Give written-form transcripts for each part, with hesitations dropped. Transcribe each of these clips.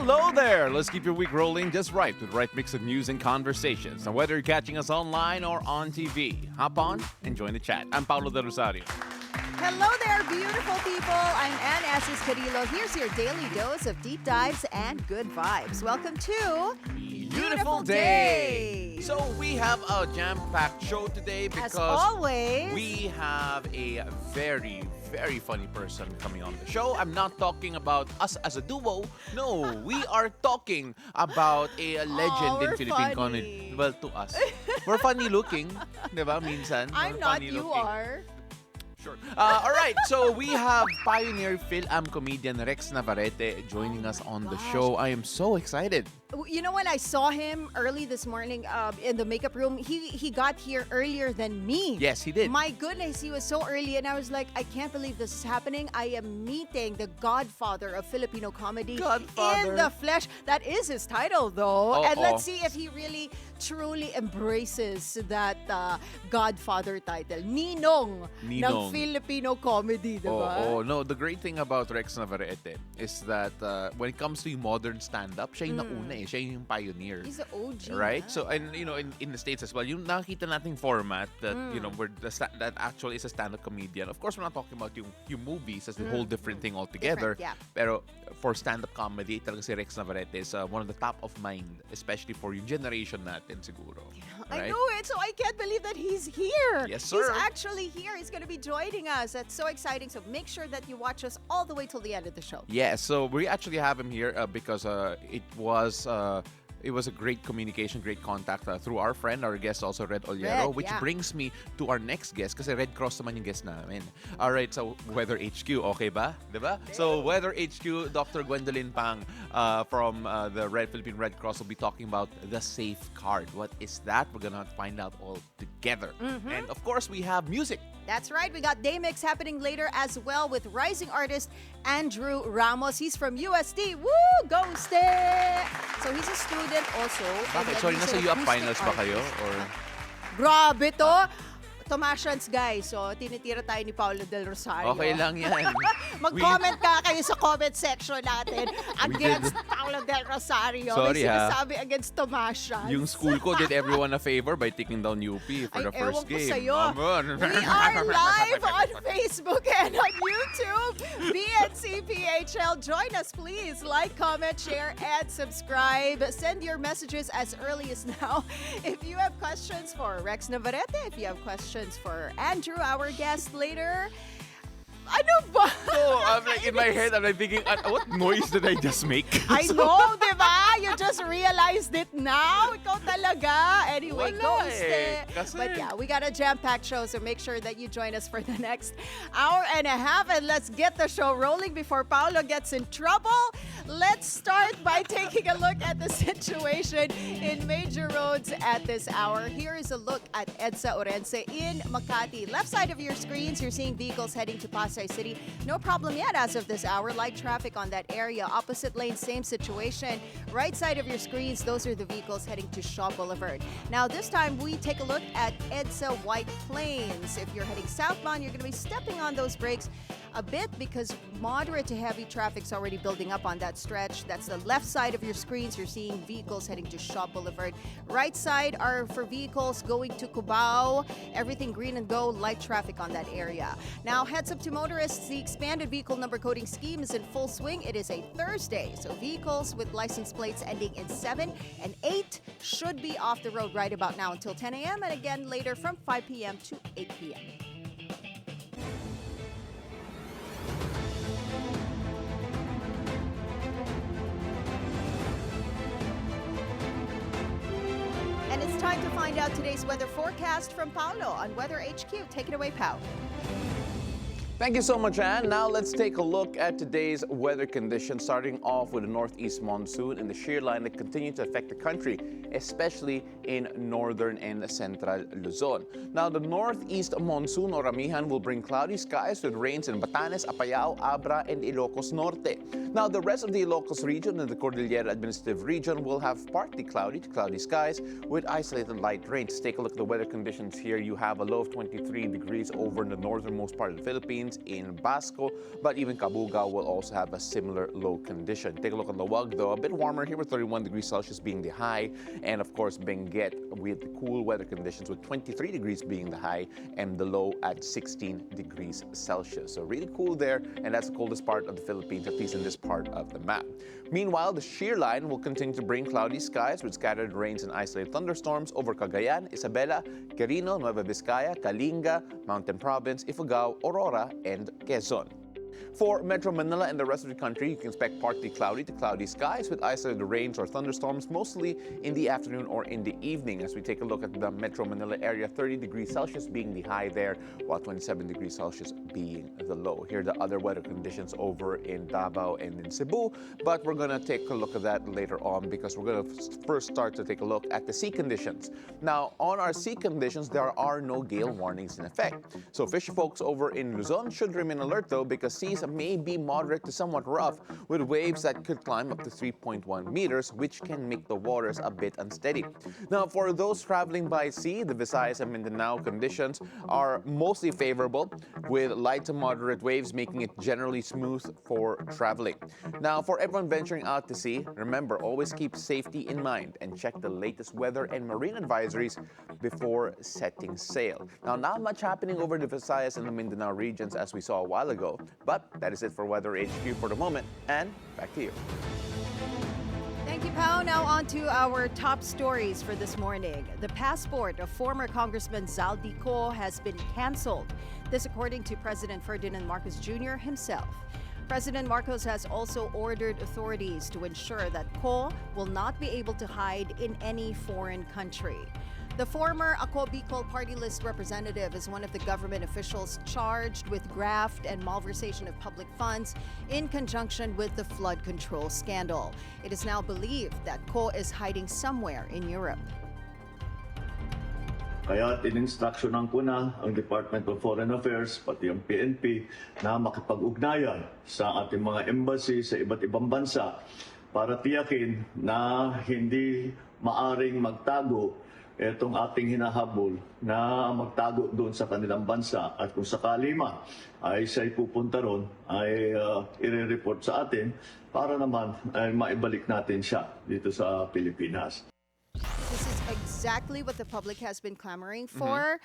Hello there! Let's keep your week rolling just right with the right mix of news and conversations. Now, whether you're catching us online or on TV, hop on and join the chat. I'm Paolo de Rosario. Hello there, beautiful people. I'm Asis-Carilo. Here's your daily dose of deep dives and good vibes. Welcome to Beautiful day! So we have a jam-packed show today because as always, we have a very, very funny person coming on the show. I'm not talking about us as a duo. No, we are talking about a legend in Philippine comedy. Well, to us. We're funny looking, di ba, minsan? I'm We're not, funny you looking. are. Sure. All right, so we have pioneer Fil-Am comedian Rex Navarrete joining us on the show. I am so excited. You know, when I saw him early this morning in the makeup room, he got here earlier than me. Yes, he did. My goodness, he was so early, and I was like, I can't believe this is happening. I am meeting the godfather of Filipino comedy Godfather. in the flesh. That is his title, though. Oh, and let's see if he really, truly embraces that godfather title. Ninong ng Filipino comedy, diba? Oh, no. The great thing about Rex Navarrete is that when it comes to modern stand-up, siya yung nauna eh. Siya yung pioneer. He's an OG. Right? So, and you know, in the States as well, yung nakita nating format that, you know, where that actually is a stand-up comedian. Of course, we're not talking about yung movies as a whole different thing altogether. Different, yeah. Pero for stand-up comedy, talaga si Rex Navarrete is one of the top of mind, especially for yung generation natin siguro. I Right? know it, so I can't believe that he's here. Yes, sir. He's actually here. He's going to be joining us. That's so exciting. So make sure that you watch us all the way till the end of the show. Yeah, so we actually have him here because it was a great communication, great contact through our friend, our guest also, Red Ollero, which brings me to our next guest kasi Red Cross naman yung guest namin. All right, so Weather HQ, okay ba? Diba? So Weather HQ, Dr. Gwendolyn Pang from the Philippine Red Cross will be talking about the safeguard. What is that? We're gonna find out all together. And of course, we have music. That's right. We got Day Mix happening later as well with rising artist Andrew Ramos. He's from USD. Woo! Go Stay! So he's a student also. Bakit? Sorry, nasa UAP finals ba kayo? Or... Grabe to! Tomasians, guys. So, tinitira tayo ni Paolo del Rosario. Okay lang yan. Mag-comment ka kayo sa comment section natin against Paolo del Rosario. Sorry, may sinasabi against Tomasians. Yung school ko did everyone a favor by taking down UP for the first game. Sa'yo. We are live on Facebook and on YouTube. BNCPHL. Join us, please. Like, comment, share, and subscribe. Send your messages as early as now. If you have questions for Rex Navarrete, if you have questions for Andrew, our guest later. Ano ba? So, I'm like, in my head, I'm like thinking, what noise did I just make? I know, di ba? You just realized it now. Ikaw talaga. Anyway, go stay. But yeah, we got a jam-packed show, so make sure that you join us for the next hour and a half. And let's get the show rolling before Paolo gets in trouble. Let's start by taking a look at the situation in major roads at this hour. Here is a look at EDSA Orense in Makati. Left side of your screens, you're seeing vehicles heading to Pasay City. No problem yet as of this hour. Light traffic on that area. Opposite lane, same situation. Right side of your screens, those are the vehicles heading to Shaw Boulevard. Now, this time, we take a look at EDSA White Plains. If you're heading southbound, you're going to be stepping on those brakes a bit because moderate to heavy traffic's already building up on that stretch. That's the left side of your screens. You're seeing vehicles heading to Shaw Boulevard. Right side are for vehicles going to Cubao. Everything green and go. Light traffic on that area. Now, heads up to motorists. The expanded vehicle number coding scheme is in full swing. It is a Thursday, so vehicles with license plates ending in 7 and 8 should be off the road right about now until 10 a.m. and again later from 5 p.m. to 8 p.m. And it's time to find out today's weather forecast from Paolo on Weather HQ. Take it away, Pao. Thank you so much, Anne. Now let's take a look at today's weather conditions, starting off with the northeast monsoon and the shear line that continue to affect the country, especially in northern and central Luzon. Now, the northeast monsoon or Ramihan will bring cloudy skies with rains in Batanes, Apayao, Abra, and Ilocos Norte. Now, the rest of the Ilocos region and the Cordillera Administrative Region will have partly cloudy to cloudy skies with isolated light rains. Take a look at the weather conditions here. You have a low of 23 degrees over in the northernmost part of the Philippines. Philippines, in Basco, but even Cabugao will also have a similar low condition. Take a look on the WUG, though, a bit warmer here with 31 degrees Celsius being the high, and of course Benguet with cool weather conditions with 23 degrees being the high and the low at 16 degrees Celsius. So really cool there, and that's the coldest part of the Philippines, at least in this part of the map. Meanwhile, the shear line will continue to bring cloudy skies with scattered rains and isolated thunderstorms over Cagayan, Isabela, Quirino, Nueva Vizcaya, Kalinga, Mountain Province, Ifugao, Aurora, and Quezon. For Metro Manila and the rest of the country, you can expect partly cloudy to cloudy skies with isolated rains or thunderstorms mostly in the afternoon or in the evening. As we take a look at the Metro Manila area, 30 degrees Celsius being the high there, while 27 degrees Celsius being the low. Here are the other weather conditions over in Davao and in Cebu, but we're going to take a look at that later on because we're going to first start to take a look at the sea conditions. Now, on our sea conditions, there are no gale warnings in effect. So fisher folks over in Luzon should remain alert though, because seas may be moderate to somewhat rough with waves that could climb up to 3.1 meters, which can make the waters a bit unsteady. Now, for those traveling by sea, the Visayas and Mindanao conditions are mostly favorable with light to moderate waves, making it generally smooth for traveling. Now, for everyone venturing out to sea, remember, always keep safety in mind and check the latest weather and marine advisories before setting sail. Now, not much happening over the Visayas and the Mindanao regions as we saw a while ago, but that is it for Weather HQ for the moment, and back to you. Thank you, Pao. Now on to our top stories for this morning. The passport of former Congressman Zaldico has been canceled. This according to President Ferdinand Marcos Jr. himself. President Marcos has also ordered authorities to ensure that Ko will not be able to hide in any foreign country. The former Ako Bicol party list representative is one of the government officials charged with graft and malversation of public funds in conjunction with the flood control scandal. It is now believed that Ko is hiding somewhere in Europe. Kaya in-instructionan ko na ang Department of Foreign Affairs, pati ang PNP, na makipag-ugnayan sa ating mga embassy sa iba't ibang bansa para tiyakin na hindi maaring magtago itong ating hinahabol na magtago doon sa kanilang bansa, at kung sakali man ay siya'y pupunta ron ay i-report sa atin para naman ay maibalik natin siya dito sa Pilipinas. This is exactly what the public has been clamoring for.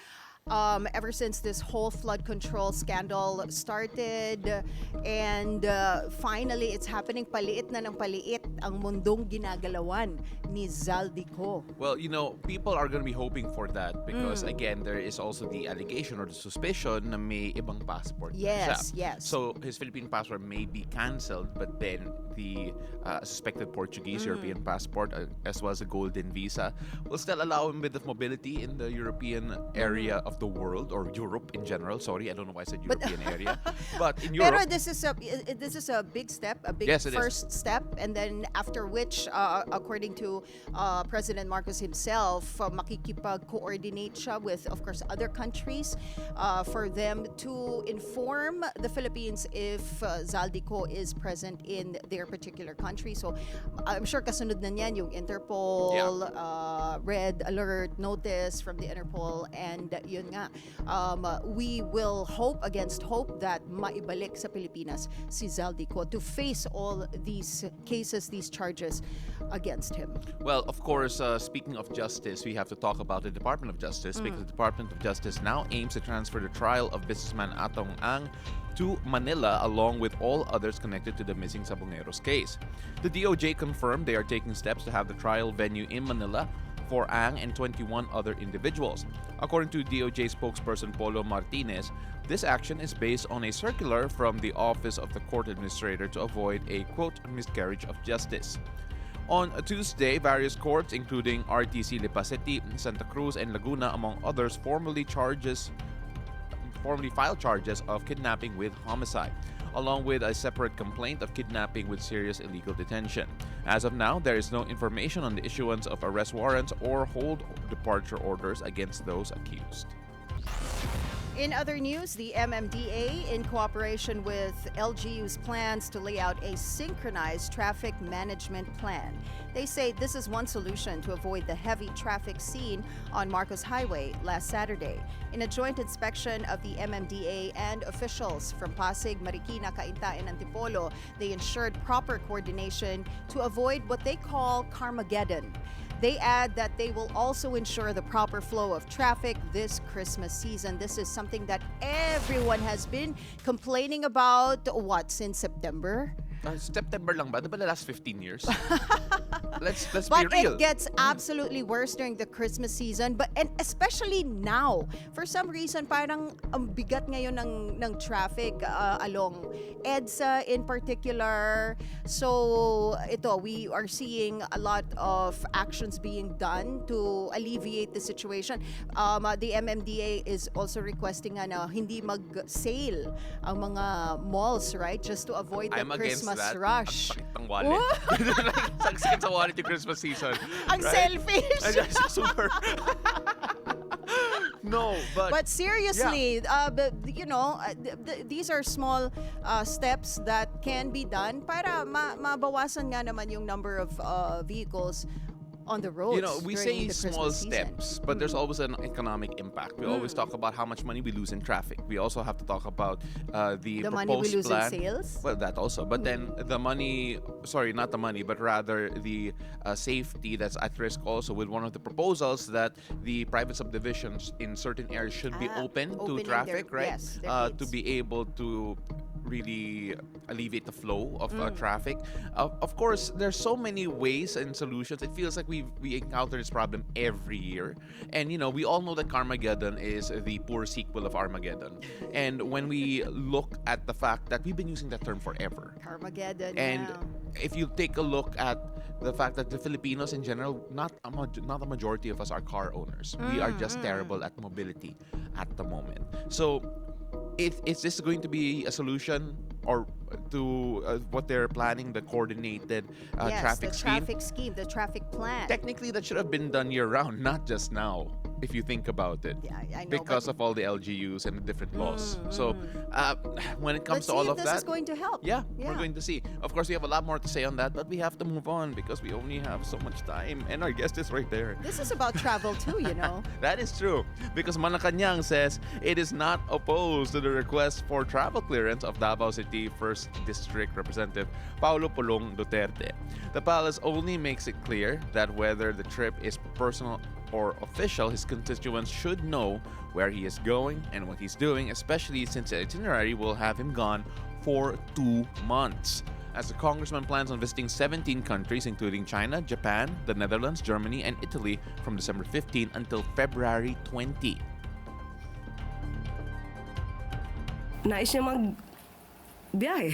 Ever since this whole flood control scandal started, and finally it's happening. Paliit na ng paliit ang mundong ginagalawan ni Zaldico. Well, you know, people are going to be hoping for that because again, there is also the allegation or the suspicion na may ibang passport Yes, siya. yes. So his Philippine passport may be cancelled, but then the suspected Portuguese European passport as well as a golden visa will still allow him with the mobility in the European area of the world, or Europe in general. Sorry, I don't know why I said European area, but in Europe. Pero this is a big step, a big Yes, it first step, and then after which, according to President Marcos himself, makikipag-coordinate siya with, of course, other countries for them to inform the Philippines if Zaldico is present in their particular country. So I'm sure kasunod na niyan yung Interpol red alert notice from the Interpol, and yun nga, we will hope against hope that maibalik sa Pilipinas si Zaldico to face all these cases, these charges against him. Well, of course, speaking of justice, we have to talk about the Department of Justice because the Department of Justice now aims to transfer the trial of businessman Atong Ang to Manila along with all others connected to the missing Sabongeros case. The DOJ confirmed they are taking steps to have the trial venue in Manila for Ang and 21 other individuals. According to DOJ spokesperson Paolo Martinez, this action is based on a circular from the Office of the Court Administrator to avoid a, quote, miscarriage of justice. On Tuesday, various courts, including RTC Lipacetti, Santa Cruz, and Laguna, among others, formally filed charges of kidnapping with homicide, along with a separate complaint of kidnapping with serious illegal detention. As of now, there is no information on the issuance of arrest warrants or hold departure orders against those accused. In other news, the MMDA, in cooperation with LGU's plans to lay out a synchronized traffic management plan. They say this is one solution to avoid the heavy traffic seen on Marcos Highway last Saturday. In a joint inspection of the MMDA and officials from Pasig, Marikina, Cainta, and Antipolo, they ensured proper coordination to avoid what they call Carmageddon. They add that they will also ensure the proper flow of traffic this Christmas season. This is something that everyone has been complaining about, since September? September lang ba? Diba the last 15 years? Let's But be real. it gets absolutely worse during the Christmas season, and especially now. For some reason, parang ang bigat ngayon ng traffic along EDSA in particular. So we are seeing a lot of actions being done to alleviate the situation. The MMDA is also requesting na hindi mag-sale ang mga malls, right? Just to avoid the I'm against Christmas that. rush. Ang sakit ng wallet. Sakit sa wallet yung Christmas season. Ang selfish. Super. No, But seriously, these are small steps that can be done para mabawasan nga naman yung number of vehicles on the roads. We during say the small Christmas season. steps, but there's always an economic impact. We always talk about how much money we lose in traffic. We also have to talk about the The proposed money we lose in plan. sales? Well, that also. But then the money, sorry, not the money, but rather the safety that's at risk also with one of the proposals that the private subdivisions in certain areas should be open to opening traffic, their- right? yes, their To gates. be able to really alleviate the flow of traffic. Of course, there's so many ways and solutions. It feels like we encounter this problem every year. And, we all know that Carmageddon is the poor sequel of Armageddon. And when we look at the fact that we've been using that term forever. Carmageddon. And yeah. if you take a look at the fact that the Filipinos in general, not a majority of us are car owners. We are just terrible at mobility at the moment. So, is this going to be a solution or to what they're planning, the coordinated Yes, traffic the scheme? traffic scheme, the traffic plan. Technically, that should have been done year-round, not just now, if you think about it. Yeah, I know, because but- of all the LGUs and the different laws. So, when it comes Let's to see all if of this that, is going to help. yeah, we're going to see. Of course, we have a lot more to say on that, but we have to move on because we only have so much time, and our guest is right there. This is about travel too, That is true, because Malacanang says it is not opposed to the request for travel clearance of Davao City 1st District Representative Paolo Duterte. The palace only makes it clear that whether the trip is personal or official, his constituents should know where he is going and what he's doing, especially since the itinerary will have him gone for 2 months. As the congressman plans on visiting 17 countries, including China, Japan, the Netherlands, Germany, and Italy from December 15 until February 20. Nais niya mag-biyahe.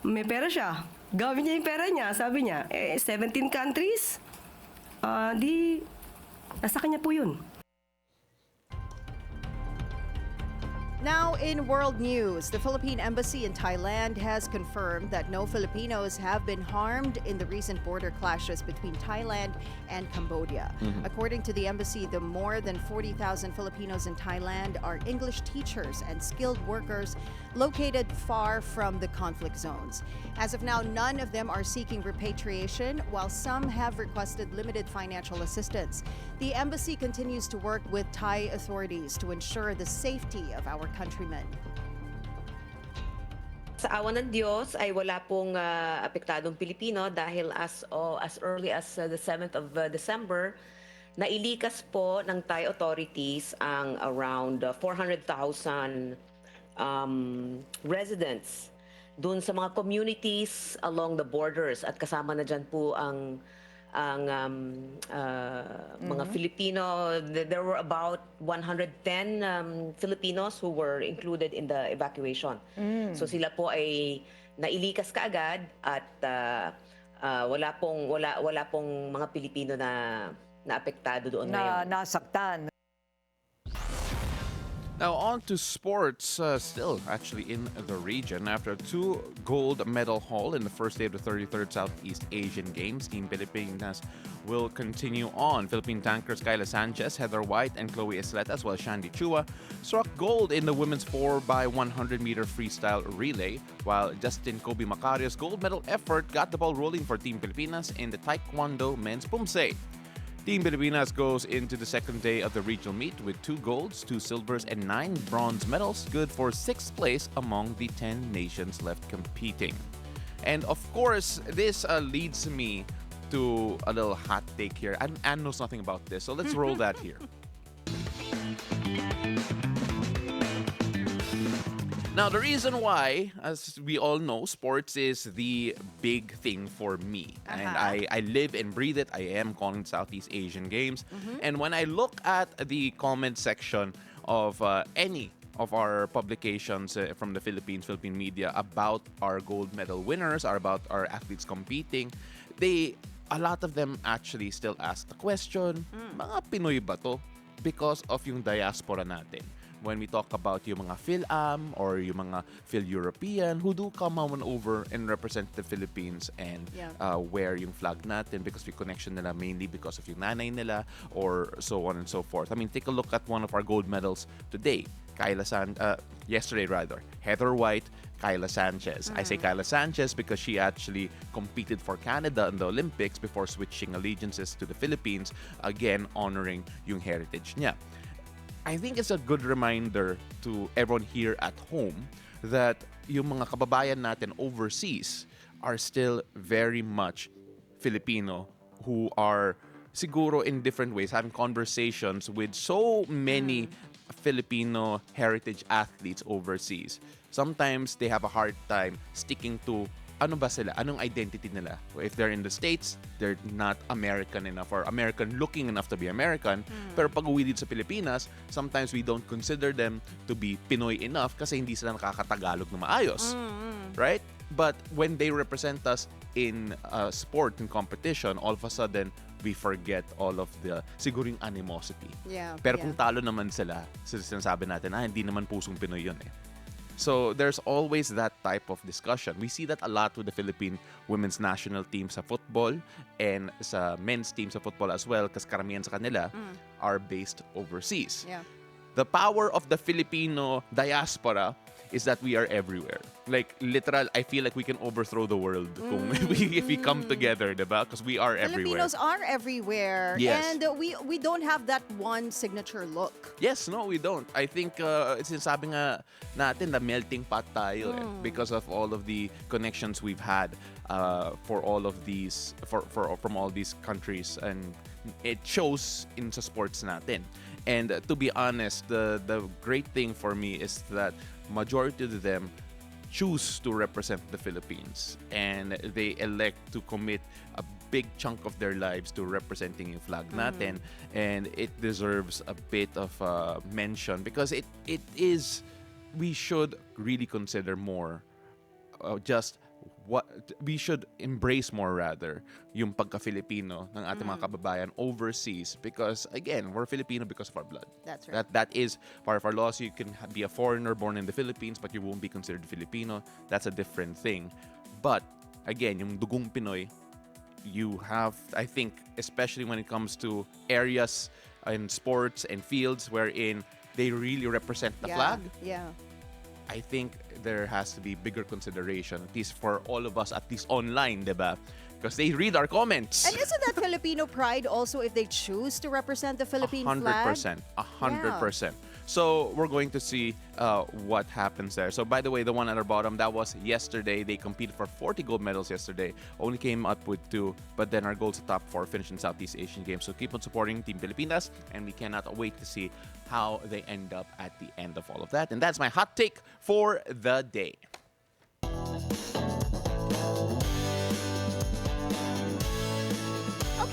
May pera siya. Gawin niya yung pera niya. Sabi niya, 17 countries? Nasa kanya po yun. Now, in world news, the Philippine Embassy in Thailand has confirmed that no Filipinos have been harmed in the recent border clashes between Thailand and Cambodia. According to the embassy, the more than 40,000 Filipinos in Thailand are English teachers and skilled workers located far from the conflict zones. As of now, none of them are seeking repatriation, while some have requested limited financial assistance. The embassy continues to work with Thai authorities to ensure the safety of our countrymen. Sa awa ng Diyos ay wala pong apektadong Pilipino dahil as early as the 7th of December, nailikas po ng Thai authorities ang around 400,000 residents dun sa mga communities along the borders at kasama na dyan po ang mga Filipino. There were about 110 Filipinos who were included in the evacuation. So sila po ay nailikas kaagad at wala pong mga Pilipino na apektado doon ngayon. Nasaktan. Now on to sports, still actually in the region. After a 2 gold medal haul in the first day of the 33rd Southeast Asian Games, Team Pilipinas will continue on. Philippine tankers Kyla Sanchez, Heather White, and Chloe Isleta, as well as Shandy Chua, struck gold in the women's 4x100-meter freestyle relay, while Justin Kobe Macario's gold medal effort got the ball rolling for Team Pilipinas in the Taekwondo men's pumse. Team Pilipinas goes into the second day of the regional meet with 2 golds, 2 silvers, and 9 bronze medals, good for 6th place among the 10 nations left competing. And of course, this leads me to a little hot take here. Anne knows nothing about this, so let's roll that here. Now, the reason why, as we all know, sports is the big thing for me. And I live and breathe it. I am calling Southeast Asian Games. And when I look at the comment section of any of our publications from the Philippine media about our gold medal winners, or about our athletes competing, a lot of them actually still ask the question, mga Pinoy ba to? Because of yung diaspora natin. When we talk about yung mga Fil-Am or yung mga Fil-European who do come on over and represent the Philippines and wear yung flag natin because we connection nila mainly because of yung nanay nila or so on and so forth. I mean, take a look at one of our gold medals today. Yesterday rather, Heather White, Kyla Sanchez. I say Kyla Sanchez because she actually competed for Canada in the Olympics before switching allegiances to the Philippines, again honoring yung heritage niya. I think it's a good reminder to everyone here at home that yung mga kababayan natin overseas are still very much Filipino, who are siguro in different ways having conversations with so many Filipino heritage athletes overseas. Sometimes they have a hard time sticking to ano ba sila, anong identity nila. If they're in the States, they're not American enough or American-looking enough to be American. Pero pag uwi dito sa Pilipinas, sometimes we don't consider them to be Pinoy enough kasi hindi sila nakakatagalog na maayos. Right? But when they represent us in sport and competition, all of a sudden, we forget all of the siguro yung animosity. Pero kung talo naman sila, sinasabi natin, hindi naman pusong Pinoy yun eh. So there's always that type of discussion. We see that a lot with the Philippine women's national team sa football and sa men's team sa football as well kasi karamihan sa kanila are based overseas. The power of the Filipino diaspora is that we are everywhere. Like, literal, I feel like we can overthrow the world if we come together, diba? Because we are everywhere. Filipinos are everywhere. Yes. And we don't have that one signature look. Yes, no, we don't. I think sinasabi nga natin na melting pot tayo because of all of the connections we've had for all of these from all these countries, and it shows in sa sports natin. And to be honest, the great thing for me is that majority of them choose to represent the Philippines and they elect to commit a big chunk of their lives to representing yung flag natin, and it deserves a bit of mention because it is, we should really consider more just what we should embrace more, rather, yung pagka-Filipino ng ating mga kababayan overseas, because again, we're Filipino because of our blood. That's right. That is part of our laws. You can be a foreigner born in the Philippines but you won't be considered Filipino. That's a different thing. But again, yung dugong Pinoy, you have, I think, especially when it comes to areas in sports and fields wherein they really represent the flag. I think there has to be bigger consideration, at least for all of us, at least online, diba? Because they read our comments. And isn't that Filipino pride also if they choose to represent the Philippine flag? 100%. So we're going to see what happens there. So by the way, the one at the bottom, that was yesterday. They competed for 40 gold medals yesterday. Only came up with 2, but then our goals top 4 finished in Southeast Asian Games. So keep on supporting Team Pilipinas, and we cannot wait to see how they end up at the end of all of that. And that's my hot take for the day.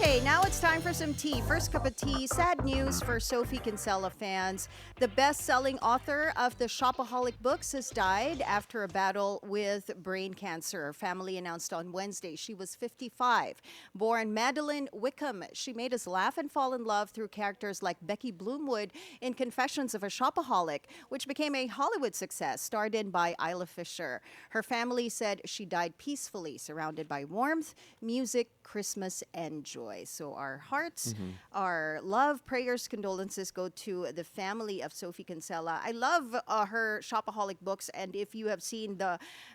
Okay, now it's time for some tea. First cup of tea. Sad news for Sophie Kinsella fans. The best-selling author of the Shopaholic books has died after a battle with brain cancer. Her family announced on Wednesday she was 55. Born Madeline Wickham, she made us laugh and fall in love through characters like Becky Bloomwood in Confessions of a Shopaholic, which became a Hollywood success, starred in by Isla Fisher. Her family said she died peacefully, surrounded by warmth, music, Christmas, and joy. So our hearts, our love, prayers, condolences go to the family of Sophie Kinsella. I love her Shopaholic books, and if you have seen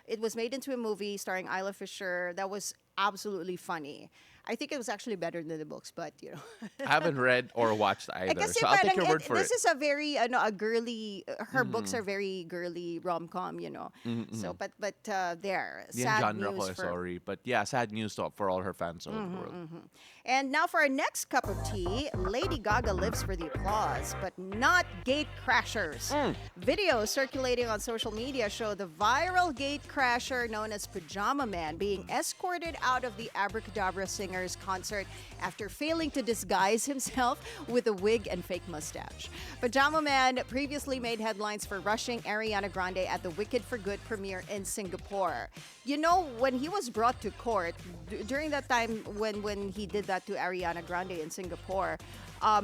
it was made into a movie starring Isla Fisher. That was absolutely funny. I think it was actually better than the books, but you know. I haven't read or watched either, so I'll take your word for it. This is a very a girly. Her books are very girly rom-com, you know. So, but there, sad genre news ko, sorry, but yeah, sad news for all her fans all over the world. And now for our next cup of tea, Lady Gaga lives for the applause, but not gate crashers. Videos circulating on social media show the viral gate crasher known as Pajama Man being escorted out of the Abracadabra Singer's concert after failing to disguise himself with a wig and fake mustache. Pajama Man previously made headlines for rushing Ariana Grande at the Wicked for Good premiere in Singapore. You know, when he was brought to court, during that time when he did that to Ariana Grande in Singapore,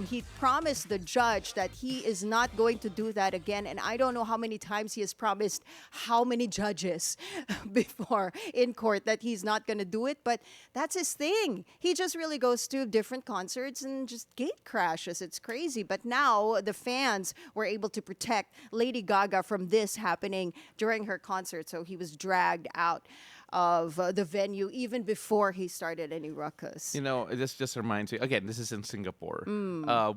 he promised the judge that he is not going to do that again. And I don't know how many times he has promised how many judges before in court that he's not going to do it. But that's his thing. He just really goes to different concerts and just gate crashes. It's crazy. But now the fans were able to protect Lady Gaga from this happening during her concert. So he was dragged out of the venue even before he started any ruckus. You know, this just reminds me, again, this is in Singapore.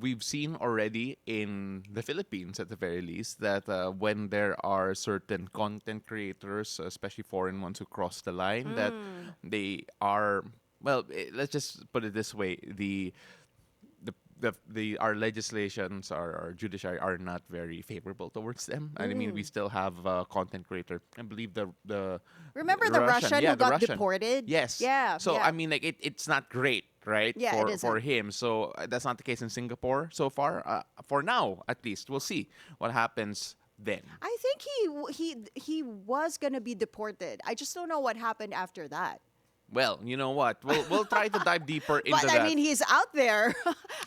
We've seen already in the Philippines, at the very least, that when there are certain content creators, especially foreign ones who cross the line, that they are, well, let's just put it this way, our legislations, our judiciary are not very favorable towards them. I mean, we still have a content creator. I believe the remember the Russian who got Russian. deported? Yes. Yeah. So yeah. I mean, like it's not great, right? Yeah, it for isn't. him. So that's not the case in Singapore so far. For now, at least, we'll see what happens then. I think he was gonna be deported. I just don't know what happened after that. Well, you know what? We'll try to dive deeper into But that. I mean, he's out there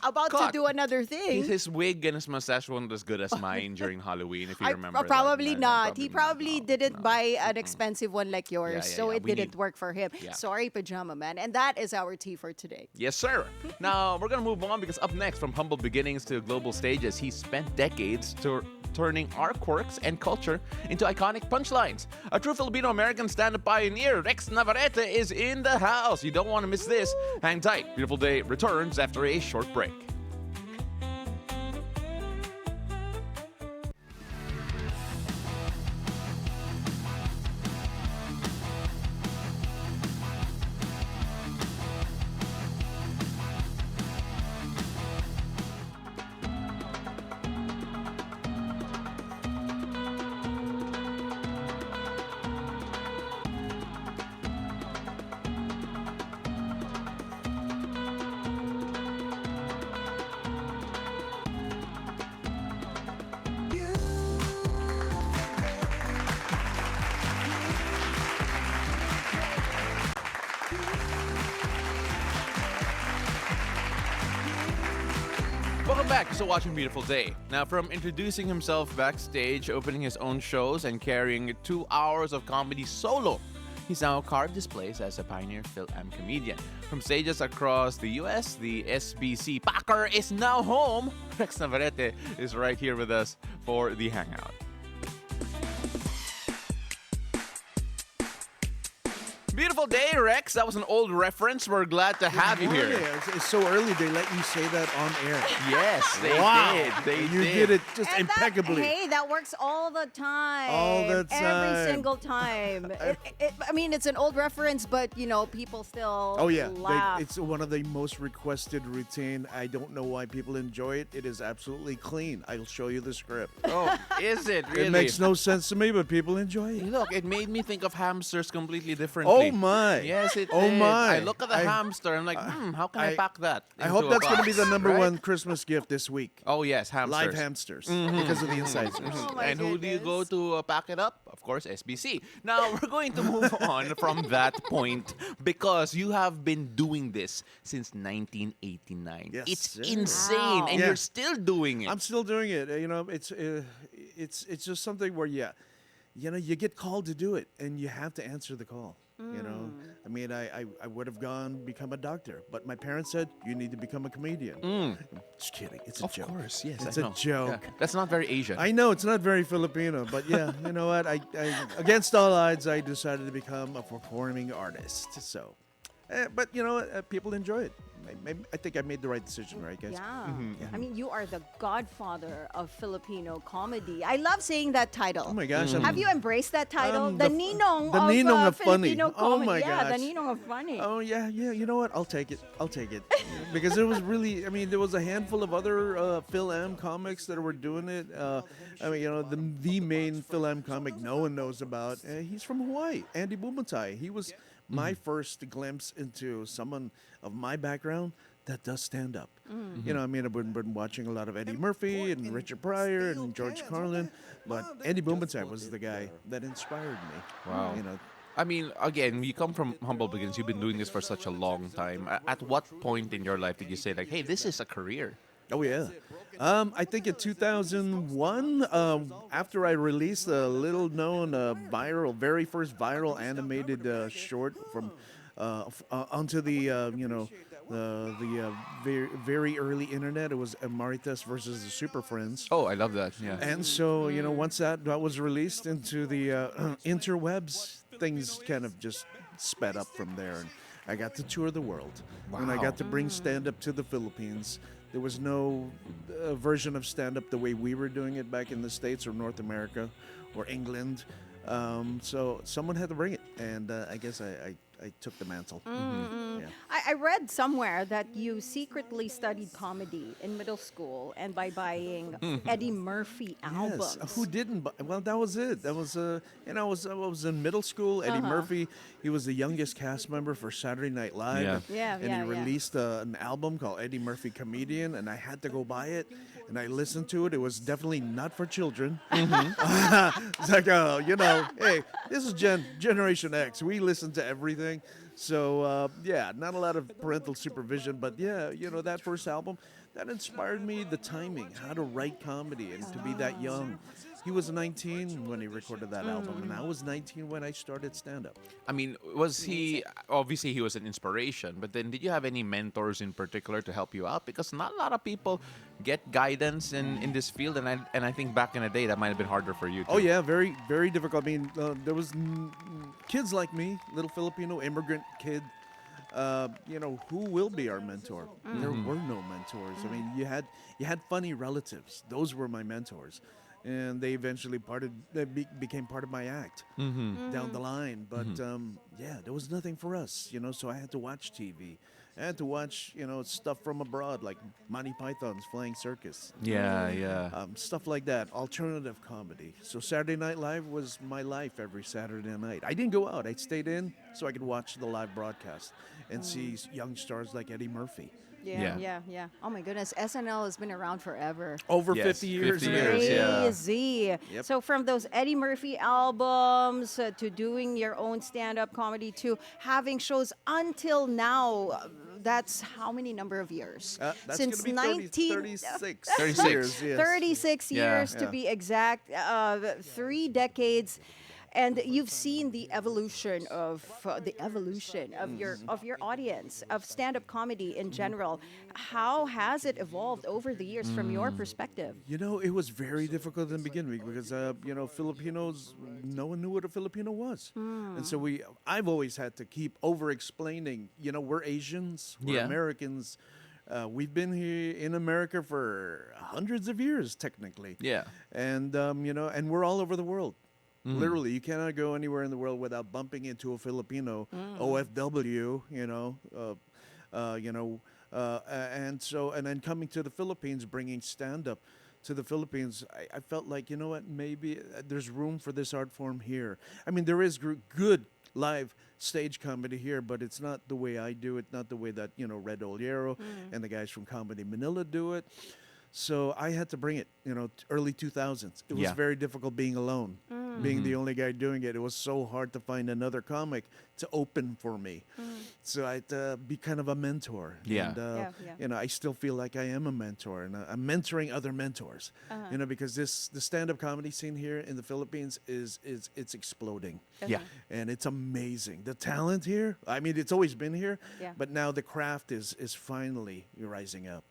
about Caught. to do another thing. His wig and his mustache weren't as good as mine during Halloween, if you remember. Probably that. not. He Probably probably didn't no. buy an expensive one like yours, Yeah, so it we didn't work for him. Yeah. Sorry, Pajama Man. And that is our tea for today. Yes, sir. Now, we're going to move on because up next, from humble beginnings to global stages, he spent decades turning our quirks and culture into iconic punchlines. A true Filipino-American stand-up pioneer, Rex Navarrete, is in the house. You don't want to miss this. Hang tight. Beautiful Day returns after a short break. Welcome back to So Watching Beautiful Day. Now, from introducing himself backstage, opening his own shows, and carrying 2 hours of comedy solo, he's now carved his place as a pioneer Fil-Am comedian. From stages across the US, the SBC Packer is now home. Rex Navarrete is right here with us for the Hangout. Beautiful day, Rex. That was an old reference. We're glad to have you here. It's so early they let you say that on air. Yes, they Wow. did. You did it just And impeccably. Hey, that works all the time. All the time. Every single time. I mean, it's an old reference, but, you know, people still Oh yeah, laugh. it's one of the most requested routine. I don't know why people enjoy it. It is absolutely clean. I'll show you the script. Oh, is it really? It makes no sense to me, but people enjoy it. Look, it made me think of hamsters completely differently. today. Oh my. Yes, it Oh did. my. I look at the hamster. I'm like, how can I pack that? I hope into a that's going to be the box, number right? one Christmas gift this week. Oh yes, hamsters. Live hamsters because of the incisors. Oh my And who do you go goodness. to pack it up? Of course, SBC. Now, we're going to move on from that point because you have been doing this since 1989. Yes, It's sir. insane, Wow. and Yeah. you're still doing it. I'm still doing it. It's just something where you get called to do it, and you have to answer the call. You know, I mean, I would have become a doctor, but my parents said you need to become a comedian. Just kidding. It's a Of joke. course, yes, It's I a know. joke. Yeah, that's not very Asian. I know it's not very Filipino, but yeah, you know what? I against all odds, I decided to become a performing artist. So, but you know what? People enjoy it. I think I made the right decision, right, guys? Yeah. Yeah. I mean, you are the godfather of Filipino comedy. I love saying that title. Oh my gosh! Have you embraced that title? Um, the the f- Ninong the of, Ninong of funny. Filipino Oh comedy. my yeah, the gosh. Ninong of funny. Oh yeah. You know what? I'll take it. Because there was really, I mean, there was a handful of other Fil-Am comics that were doing it. I mean, you know, the main Fil-Am comic no one knows about. He's from Hawaii, Andy Bumatai. He was my first glimpse into someone of my background that does stand up. You know, I mean, I've been watching a lot of Eddie Murphy and Richard Pryor and George Carlin, but Andy Bumatai was the guy that inspired me. Wow. You know. I mean, again, you come from humble beginnings. You've been doing this for such a long time. At what point in your life did you say, like, hey, this is a career? Oh yeah, I think in 2001, after I released a little-known very first viral animated short from onto the very early internet. It was Maritas versus the Super Friends. Oh, I love that. Yeah. And so, you know, once that was released into the interwebs, things kind of just sped up from there. And I got to tour the world. And I Wow. got to bring stand-up to the Philippines. There was no version of stand-up the way we were doing it back in the States or North America or England. So someone had to bring it. And I guess I took the mantle. Yeah. I read somewhere that you secretly studied comedy in middle school and by buying Eddie Murphy albums. Yes. Who didn't? Well, that was it. That was I was in middle school. Eddie Murphy. He was the youngest cast member for Saturday Night Live. Yeah. And, Yeah, and yeah, he yeah. released an album called Eddie Murphy Comedian, and I had to go buy it. And I listened to it. It was definitely not for children. It's like, hey, this is Generation X. We listen to everything. So, yeah, not a lot of parental supervision. But, yeah, you know, that first album, that inspired me, the timing, how to write comedy and to be that young. He was 19 when he recorded that album, and I was 19 when I started stand-up. I mean, was he, obviously he was an inspiration, but then did you have any mentors in particular to help you out? Because not a lot of people get guidance in this field, and I think back in the day that might have been harder for you too. Oh yeah, very very difficult. I mean, there was kids like me, little Filipino immigrant kid. You know, who will be our mentor? There were no mentors. I mean, you had funny relatives. Those were my mentors, and they eventually became part of my act down the line. But yeah, there was nothing for us. You know, so I had to watch TV. I had to watch, you know, stuff from abroad like Monty Python's Flying Circus. Yeah. Stuff like that, alternative comedy. So Saturday Night Live was my life every Saturday night. I didn't go out. I stayed in so I could watch the live broadcast and see young stars like Eddie Murphy. Yeah. Oh my goodness, SNL has been around forever. Over Yes, 50 years. 50 man. years, yeah. Crazy. Yep. So from those Eddie Murphy albums to doing your own stand-up comedy to having shows until now, that's how many number of years? That's Since gonna be 36. 36. years, yes. 36 Yeah. years to be exact, 3 decades. And you've seen the evolution of your audience of stand-up comedy in general. How has it evolved over the years from your perspective? You know, it was very difficult in the beginning because, you know, Filipinos, no one knew what a Filipino was. And so I've always had to keep over-explaining, you know, we're Asians, we're Yeah. Americans. We've been here in America for hundreds of years, technically. Yeah. And, you know, and we're all over the world. Literally, you cannot go anywhere in the world without bumping into a Filipino, OFW, and then coming to the Philippines, bringing stand-up to the Philippines, I felt like, you know what, maybe there's room for this art form here. I mean, there is good live stage comedy here, but it's not the way I do it, not the way that, Red Oliero and the guys from Comedy Manila do it. So I had to bring it, early 2000s. It was Yeah. very difficult being alone, being the only guy doing it. It was so hard to find another comic to open for me. So I had to be kind of a mentor. Yeah. And, I still feel like I am a mentor, and I'm mentoring other mentors, because the stand-up comedy scene here in the Philippines it's exploding. Yeah. And it's amazing. The talent here, I mean, it's always been here, Yeah. but now the craft is finally rising up.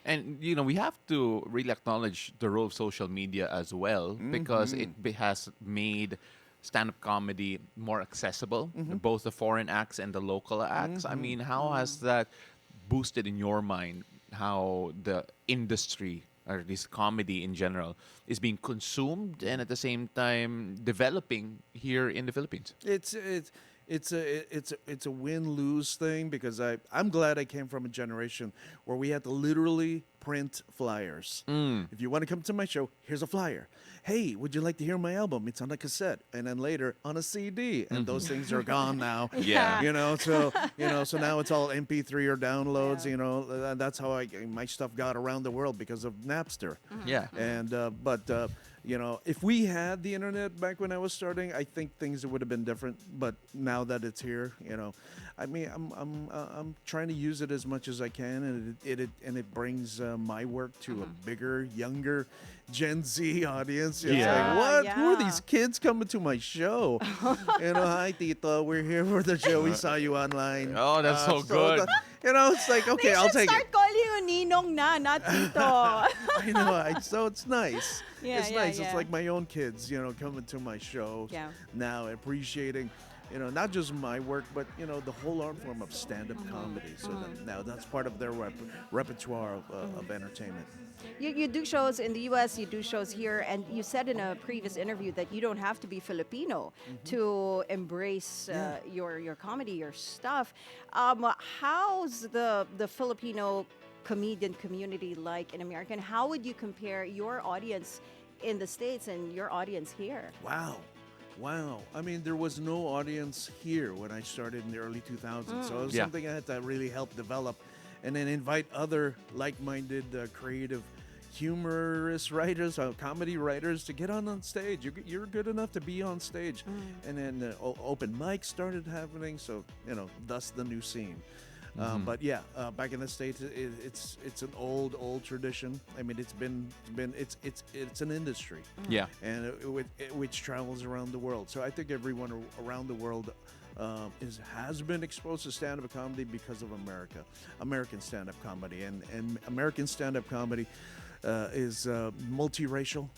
And we have to really acknowledge the role of social media as well, because it has made stand-up comedy more accessible, both the foreign acts and the local acts. I mean, how has that boosted in your mind how the industry, or at least comedy in general, is being consumed and at the same time developing here in the Philippines? It's a win-lose thing, because I'm glad I came from a generation where we had to literally print flyers. If you want to come to my show, here's a flyer. Hey, would you like to hear my album? It's on a cassette, and then later on a CD, and those things are gone now. Yeah. So now it's all MP3 or downloads. That's how my stuff got around the world, because of Napster. Yeah. And but if we had the internet back when I was starting, I think things would have been different. But now that it's here, I mean, I'm trying to use it as much as I can, and it brings my work to a bigger, younger Gen Z audience. It's like, what? Who are these kids coming to my show? Hi Tito, we're here for the show. We saw you online. Oh, that's so good. It's like, okay, They I'll should take start it. calling you Ninong na, not Tito. I know. So it's nice. Yeah, It's yeah, nice. yeah. It's like my own kids, coming to my show Yeah. now, appreciating, not just my work, but, the whole art form of stand-up comedy. So now that's part of their repertoire of entertainment. You do shows in the U.S., you do shows here, and you said in a previous interview that you don't have to be Filipino to embrace your comedy, your stuff. How's the Filipino comedian community like in America? And how would you compare your audience in the States and your audience here? Wow. I mean, there was no audience here when I started in the early 2000s. So it was Yeah. something I had to really help develop, and then invite other like-minded, creative, humorous writers, comedy writers to get on stage. You're good enough to be on stage. And then open mics started happening. So, thus the new scene. But yeah, back in the States, it's an old tradition. I mean, it's an industry, Yeah. and which travels around the world. So I think everyone around the world has been exposed to stand-up comedy because of American stand-up comedy, and American stand-up comedy is multiracial,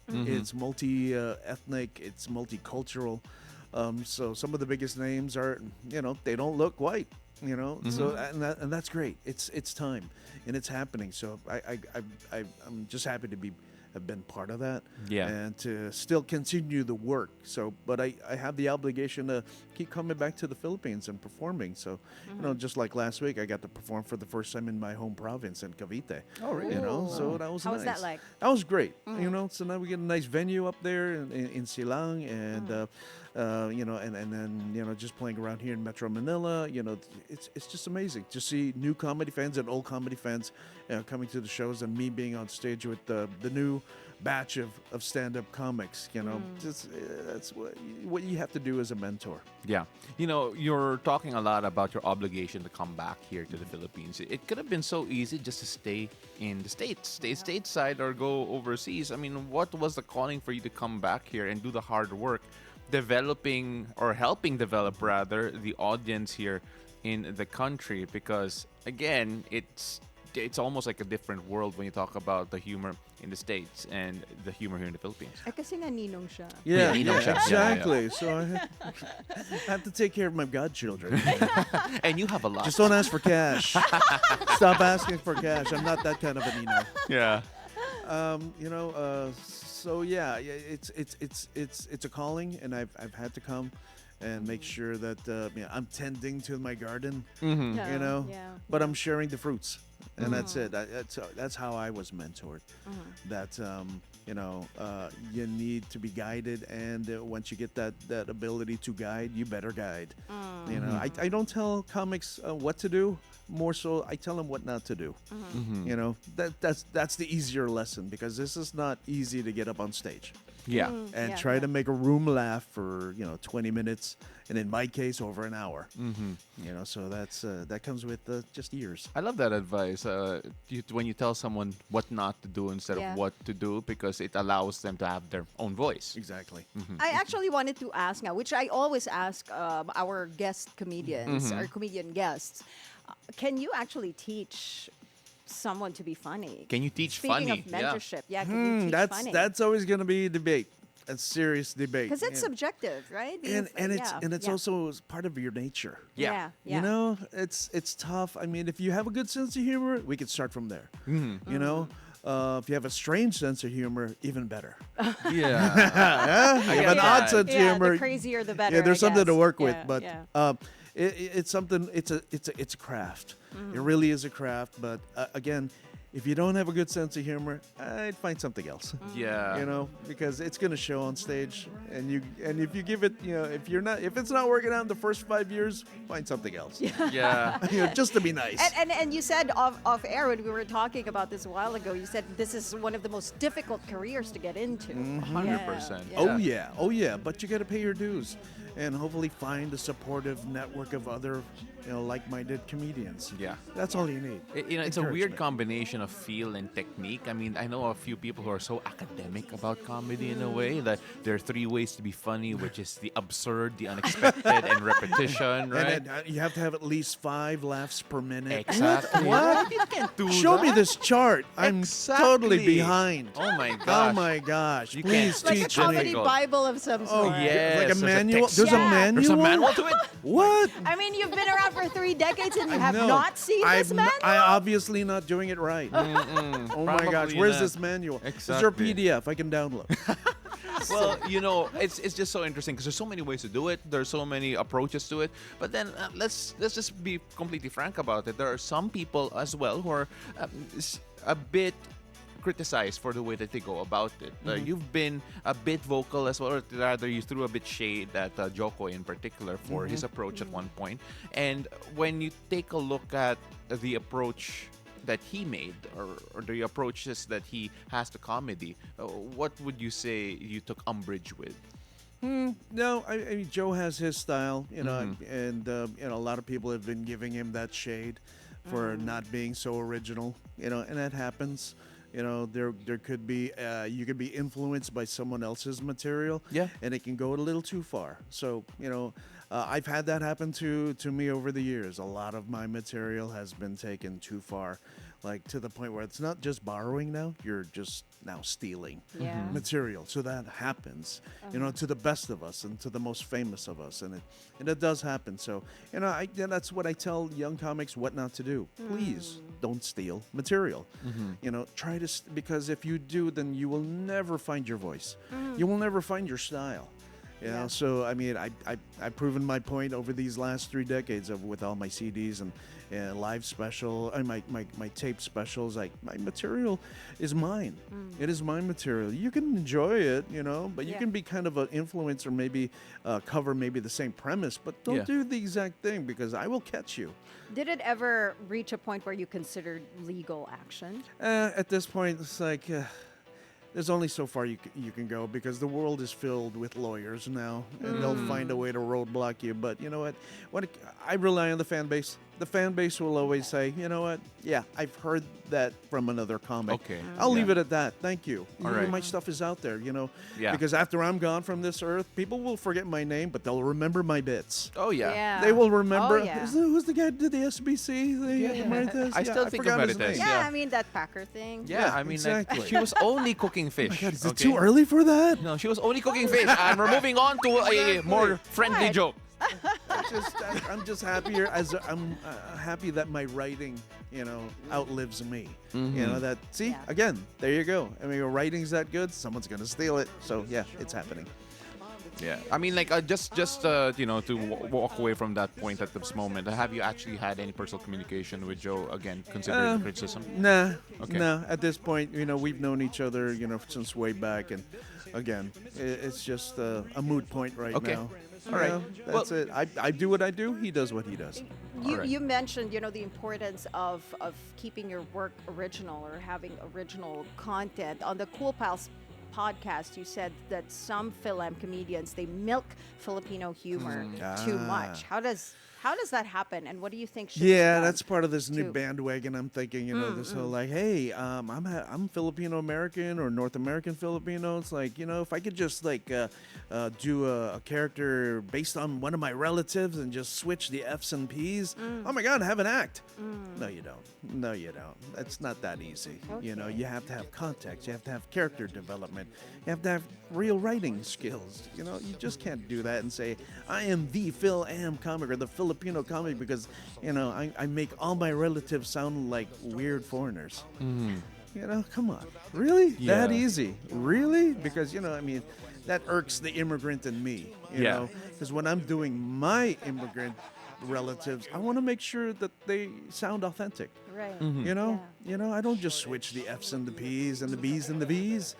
it's multi-ethnic, it's multicultural. So some of the biggest names are, they don't look white. So and that's great. It's time, and it's happening. So I'm just happy to have been part of that, Yeah. and to still continue the work. So, but I have the obligation to keep coming back to the Philippines and performing. So, just like last week, I got to perform for the first time in my home province in Cavite. Oh, really? So that was How was nice. that like? That was great. So now we get a nice venue up there in Silang, and and then just playing around here in Metro Manila. It's just amazing to see new comedy fans and old comedy fans coming to the shows, and me being on stage with the new batch of stand-up comics. That's what you have to do as a mentor. Yeah. You're talking a lot about your obligation to come back here to the Philippines. It could have been so easy just to stay in the States, stay stateside, or go overseas. I mean, what was the calling for you to come back here and do the hard work, developing, or helping develop rather, the audience here in the country? Because again, it's almost like a different world when you talk about the humor in the States and the humor here in the Philippines. Kasi nga ninong siya. Yeah, Ninong siya. exactly. So I have to take care of my godchildren. And you have a lot. Just don't ask for cash. Stop asking for cash. I'm not that kind of a Nino. Yeah. So yeah, it's a calling, and I've had to come and make sure that I'm tending to my garden, Yeah. but I'm sharing the fruits. and that's it. That's how I was mentored. That you need to be guided, and once you get that ability to guide, you better guide. You know, I don't tell comics what to do. More so, I tell them what not to do. You know, that's the easier lesson, because this is not easy to get up on stage. Yeah. And try to make a room laugh for 20 minutes, and in my case, over an hour. You know, so that comes with just years. I love that advice. When you tell someone what not to do instead of what to do, because it allows them to have their own voice. Exactly. I actually wanted to ask now, which I always ask our guest comedians, our comedian guests. Can you actually teach someone to be funny? Can you teach Speaking funny? of mentorship, can you teach funny? That's always going to be a debate, a serious debate. Because it's subjective, right? It's also part of your nature. Yeah. You know, it's tough. I mean, if you have a good sense of humor, we could start from there. You know, if you have a strange sense of humor, even better. Yeah. You have an odd sense of humor. The crazier, the better. Yeah, there's I something to guess. work with, Yeah, but it's something. It's a craft. It really is a craft. But again, if you don't have a good sense of humor, I'd find something else. Yeah. You know, because it's going to show on stage, and if you give it, if it's not working out in the first 5 years, find something else. Yeah. Just to be nice. And you said off air when we were talking about this a while ago, you said this is one of the most difficult careers to get into. 100%. Oh yeah. But you got to pay your dues, and hopefully find a supportive network of other, like-minded comedians. Yeah. That's all you need. It's a weird Encouragement. combination of feel and technique. I mean, I know a few people who are so academic about comedy in a way that there are 3 ways to be funny, which is the absurd, the unexpected, and repetition, right? And then, you have to have at least 5 laughs per minute. Exactly. What? You can't do Show me that. this chart. I'm totally Exactly. behind. Oh my gosh. Oh my gosh. You Please can't- Like a teach comedy me. Bible of some sort. Oh, yes. Like a there's manual. text. There's a Yeah. manual. There's a manual to it? What? I mean, you've been around for 3 decades and you have No. not seen this manual? I'm obviously not doing it right. Oh my gosh. Probably Where's not. this manual? Is there a Exactly. PDF I can download? Well, it's just so interesting because there's so many ways to do it. There's so many approaches to it. But then let's just be completely frank about it. There are some people as well who are a bit criticized for the way that they go about it. You've been a bit vocal as well, or rather you threw a bit shade at Joko in particular for his approach at one point. And when you take a look at the approach that he made, or the approaches that he has to comedy, what would you say you took umbrage with? No, I mean, Joe has his style, and a lot of people have been giving him that shade for not being so original, and that happens. There could be you could be influenced by someone else's material, and it can go a little too far. So I've had that happen to me over the years. A lot of my material has been taken too far, like to the point where it's not just borrowing now, you're just now stealing material. So that happens, to the best of us and to the most famous of us, and it does happen. So that's what I tell young comics what not to do. Please don't steal material. Try to because if you do, then you will never find your voice. You will never find your style. So I mean, I've proven my point over these last 3 decades with all my CDs and live special, and my tape specials. Like, my material is mine. It is my material. You can enjoy it, but you can be kind of an influencer, maybe cover maybe the same premise, but don't do the exact thing, because I will catch you. Did it ever reach a point where you considered legal action? At this point, it's like. There's only so far you can go, because the world is filled with lawyers now, and they'll find a way to roadblock you. But you know what? I rely on the fan base. The fan base will always say, you know what? Yeah, I've heard that from another comic. Okay. I'll leave it at that. Thank you. All right. My stuff is out there, Yeah. Because after I'm gone from this earth, people will forget my name, but they'll remember my bits. Oh, yeah. They will remember. Oh, yeah. Who's the guy who did the SBC? Emeritus? I still think forgot about his it as- name. Yeah, Yeah. I mean, that Packer thing. Yeah, I mean, exactly. she was only cooking fish. God, is it okay? too early for that? No, she was only cooking fish. And we're moving on to a more friendly What? joke. I'm just happier I'm happy that my writing, outlives me. Again, there you go. I mean, your writing's that good, someone's gonna steal it. So yeah, it's happening. Yeah, I mean, like just you know, to walk away from that point at this moment. Have you actually had any personal communication with Joe again, considering the criticism? Nah, Okay. nah. At this point, you know, we've known each other, you know, since way back, and again, it's just a moot point right Okay. now. All right. You know, that's it. I do what I do. He does what he does. You, right. you mentioned, the importance of keeping your work original or having original content. On the Cool Pals podcast, you said that some Fil-Am comedians, they milk Filipino humor too much. How does that happen, and what do you think should be Yeah, done that's part of this new to- bandwagon. I'm thinking, you know, this whole like, hey, I'm Filipino American or North American Filipino. It's like, you know, if I could just like do a character based on one of my relatives and just switch the F's and P's. Oh my God, have an act. No, you don't. No, you don't. It's not that easy. You know, you have to have context. You have to have character development. You have to have real writing skills. You know, you just can't do that and say, I am the Fil-Am comic or the Filipino comic because, you know, I make all my relatives sound like weird foreigners. You know, come on. Really? That Yeah. easy? Really? Because, you know, I mean, that irks the immigrant in me, you Yeah. know? Because when I'm doing my immigrant relatives, I want to make sure that they sound authentic. Right. You know, Yeah. I don't just switch the F's and the P's and the B's and the V's.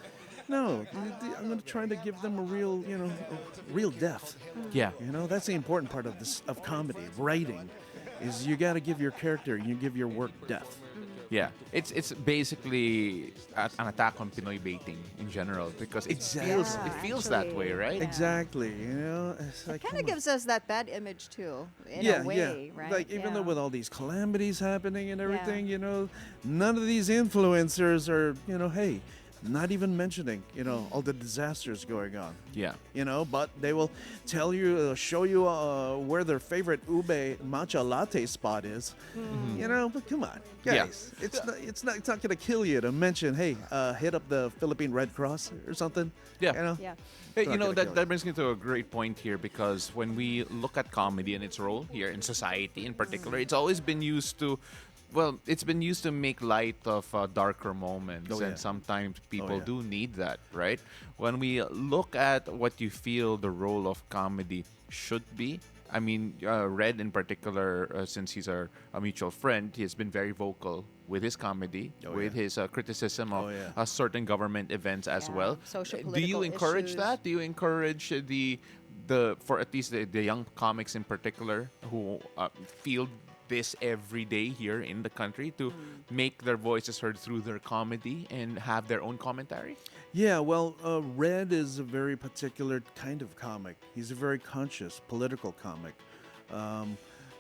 No, I'm going to try to give them a real, you know, a real depth. Yeah. You know, that's the important part of this of comedy, of writing, is you got to give your character, you give your work depth. Yeah, it's basically an attack on Pinoy baiting in general because Exactly. it feels that way, actually, right? yeah. Exactly. You know, it's like Kind come of on. gives us that bad image too, in yeah, a way, right? Like even though Yeah. with all these calamities happening and everything, you know, none of these influencers are, you know, hey, not even mentioning, you know, all the disasters going on. Yeah. You know, but they will tell you, show you where their favorite ube matcha latte spot is. You know, but come on, Yeah. guys, it's not going to kill you to mention, hey, hit up the Philippine Red Cross or something. Yeah. You know. Yeah. Hey, It's you not know, gonna kill that brings me to a great point here because when we look at comedy and its role here in society in particular, it's always been used to, well, it's been used to make light of darker moments, Oh, yeah. and sometimes people yeah. do need that, right? When we look at what you feel the role of comedy should be, I mean, Red in particular, since he's a mutual friend, he has been very vocal with his comedy, Oh, with yeah. his criticism of Oh, yeah. certain government events as Yeah, well. social, Do you political encourage issues. that? Do you encourage the for at least the young comics in particular who feel this every day here in the country to make their voices heard through their comedy and have their own commentary? Yeah, well, Red is a very particular kind of comic. He's a very conscious political comic.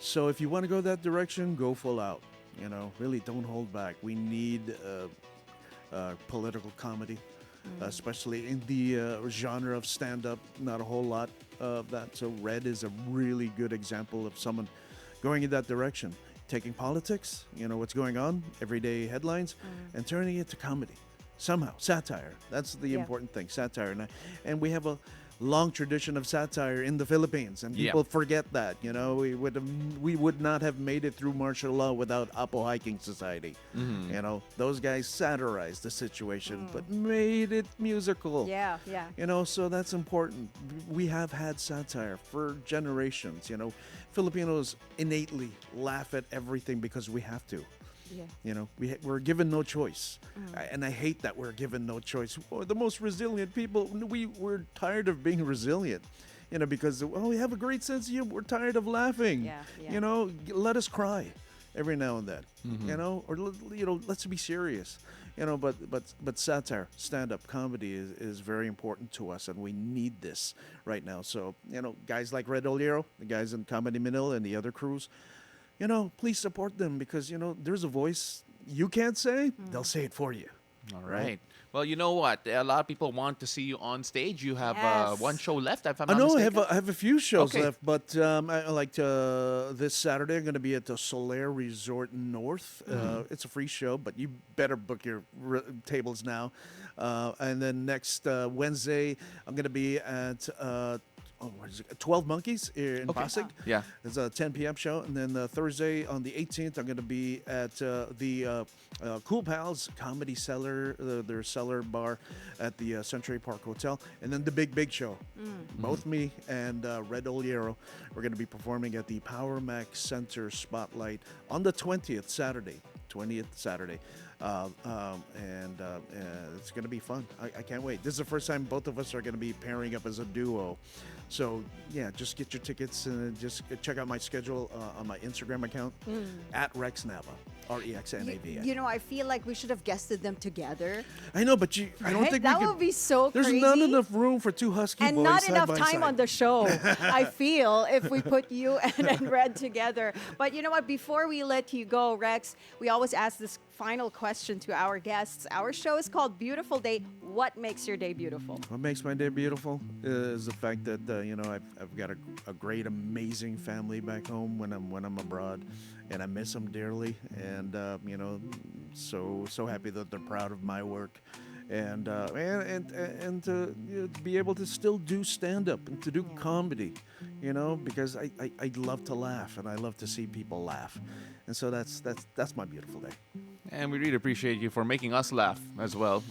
So if you want to go that direction, go full out. You know, really don't hold back. We need political comedy, especially in the genre of stand-up. Not a whole lot of that. So Red is a really good example of someone going in that direction, taking politics, you know, what's going on, everyday headlines, and turning it to comedy. Somehow, satire. That's the Yeah. important thing, satire. And we have a long tradition of satire in the Philippines, and Yeah. people forget that. You know, we would not have made it through martial law without Apo Hiking Society. You know, those guys satirized the situation, but made it musical. Yeah, yeah. You know, so that's important. We have had satire for generations. You know, Filipinos innately laugh at everything because we have to. Yeah. You know, we're given no choice. And I hate that we're given no choice. We're the most resilient people. We're tired of being resilient. You know, because, we have a great sense of humor. We're tired of laughing. Yeah, yeah. You know, let us cry every now and then. You know, or, you know, let's be serious. You know, but satire, stand-up comedy is very important to us, and we need this right now. So, you know, guys like Red Oliero, the guys in Comedy Manila and the other crews, you know, please support them because, you know, there's a voice you can't say, they'll say it for you. All right. Well, you know what? A lot of people want to see you on stage. You have Yes. one show left, if I'm I not know mistaken. I have a few shows Okay. left, but this Saturday I'm going to be at the Solaire Resort North. It's a free show, but you better book your tables now. And then next Wednesday I'm going to be at what is it? 12 Monkeys in Pasig. Yeah. It's a 10 p.m. show. And then Thursday on the 18th, I'm going to be at the Cool Pals Comedy Cellar, their cellar bar at the Century Park Hotel. And then the Big Show. Both me and Red Oliero, we're going to be performing at the Power Max Center Spotlight on the 20th Saturday. And it's going to be fun. I can't wait. This is the first time both of us are going to be pairing up as a duo. So, yeah, just get your tickets and just check out my schedule on my Instagram account at Rex Nava, REXNAVA. You know, I feel like we should have guested them together. I know, but I don't Right? think that we would could. be so There's crazy. not enough room for two husky and boys not side enough by time side. on the show. I feel if we put you and Red together. But you know what? Before we let you go, Rex, we always ask this final question to our guests. Our show is called Beautiful Day. What makes your day beautiful? What makes my day beautiful is the fact that I've got a great, amazing family back home when I'm abroad, and I miss them dearly. And so happy that they're proud of my work, and to be able to still do stand up and to do comedy, because I love to laugh and I love to see people laugh, and so that's my beautiful day. And we really appreciate you for making us laugh as well,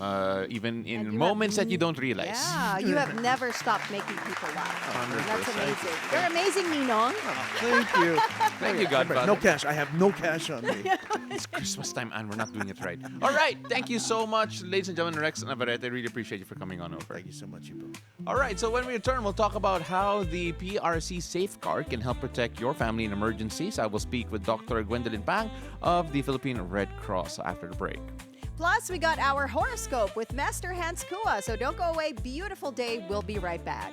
even And in you moments have- that you don't realize. Yeah, you have never stopped making people laugh. 100%. That's amazing. You're amazing, Ninong. Thank you. Thank you, Godfather. No cash. I have no cash on me. It's Christmas time and we're not doing it right. All right. Thank you so much, ladies and gentlemen. Rex Navarrete, I really appreciate you for coming on over. Thank you so much, Ibo. All right. So when we return, we'll talk about how the PRC Safeguard can help protect your family in emergencies. I will speak with Dr. Gwendolyn Pang of the Philippine Red Cross after the break. Plus, we got our horoscope with Master Hans Kua. So don't go away. Beautiful day. We'll be right back.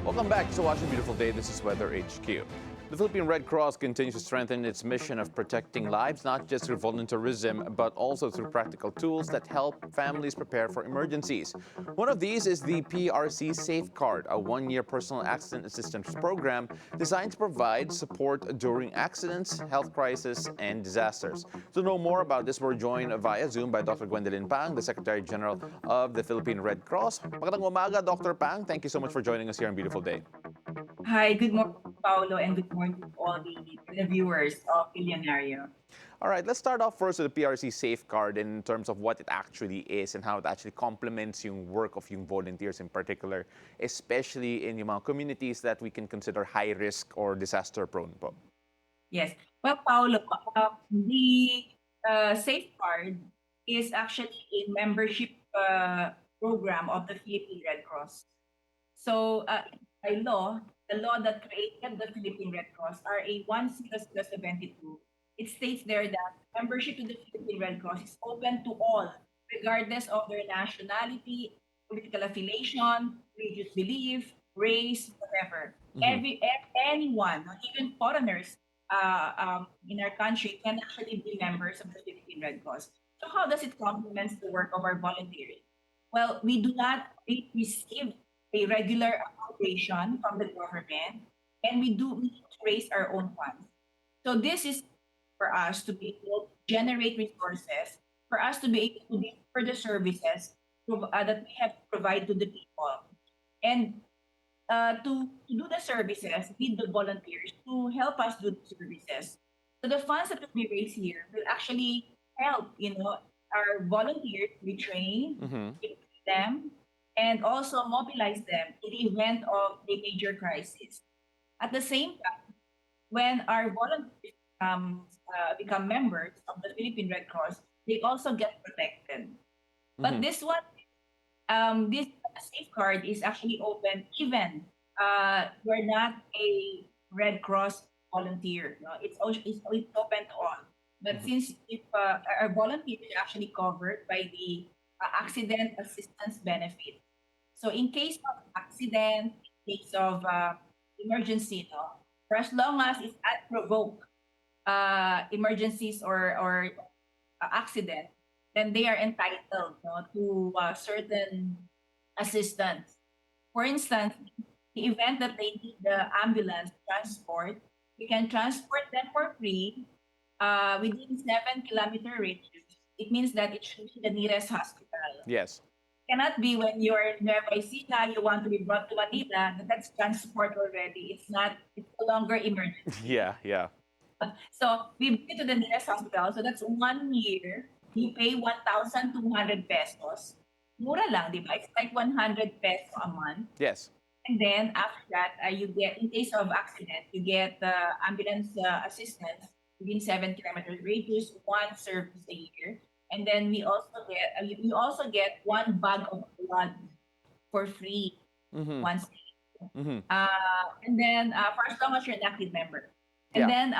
Welcome back to Watching Beautiful Day. This is Weather HQ. The Philippine Red Cross continues to strengthen its mission of protecting lives, not just through volunteerism, but also through practical tools that help families prepare for emergencies. One of these is the PRC Safeguard, a one-year personal accident assistance program designed to provide support during accidents, health crises, and disasters. To know more about this, we're joined via Zoom by Dr. Gwendolyn Pang, the Secretary General of the Philippine Red Cross. Magandang umaga, Dr. Pang. Thank you so much for joining us here on Beautiful Day. Hi, good morning, Paolo, and good morning to all the viewers of Bilyonaryo. All right, let's start off first with the PRC Safeguard in terms of what it actually is and how it actually complements yung work of yung volunteers in particular, especially in yung mga communities that we can consider high risk or disaster prone po. Yes. Well, Paolo, the Safeguard is actually a membership program of the Philippine Red Cross. So, by law, the law that created the Philippine Red Cross, RA 10072, it states there that membership to the Philippine Red Cross is open to all, regardless of their nationality, political affiliation, religious belief, race, whatever. Anyone, even foreigners in our country, can actually be members of the Philippine Red Cross. So how does it complement the work of our volunteers? Well, we do not receive a regular appropriation from the government, and we need to raise our own funds. So this is for us to be able to generate resources, for us to be able to deliver the services that we have to provide to the people. And to do the services, we need the volunteers to help us do the services. So the funds that we raise here will actually help, our volunteers. We train, equip them, and also mobilize them in the event of a major crisis. At the same time, when our volunteers become members of the Philippine Red Cross, they also get protected. But this safeguard is actually open even you're not a Red Cross volunteer. No? It's open to all. But since if our volunteers are actually covered by the accident assistance benefit, so in case of accident, in case of emergency, no, for as long as it's unprovoked emergencies or accident, then they are entitled, no, to certain assistance. For instance, the event that they need the ambulance transport, we can transport them for free within 7 kilometer radius. It means that it should be the nearest hospital. Yes. Cannot be when you're in Nueva Ecija, you want to be brought to Manila, that's transport already. It's no longer emergency. Yeah, yeah. So we bring it to the nearest hospital. So that's 1 year. You pay 1,200 pesos. Mura lang, di ba? It's like 100 pesos a month. Yes. And then after that, you get, in case of accident, you get ambulance assistance within 7 kilometer radius, one service a year. And then we also get, you also get one bag of blood for free once a year. And then for as long as you're an active member. And then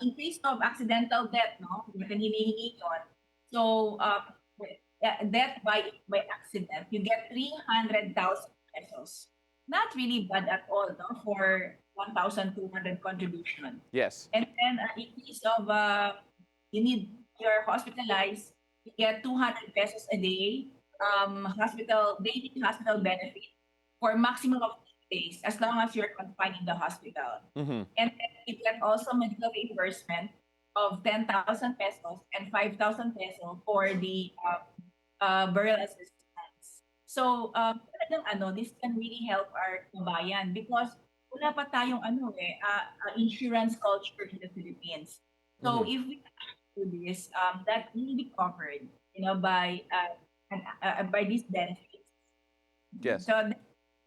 in case of accidental death, no, so death by accident, you get 300,000 pesos. Not really bad at all, no, for 1,200 contribution. Yes. And then in case of you're hospitalized, you get 200 pesos a day, daily hospital benefit for maximum of 2 days, as long as you're confined in the hospital. And then you get also medical reimbursement of 10,000 pesos and 5,000 pesos for the burial assistance. So, this can really help our kabayan because wala pa tayong insurance culture in the Philippines. So, if we do this, that will be covered, by these benefits. Yes. So,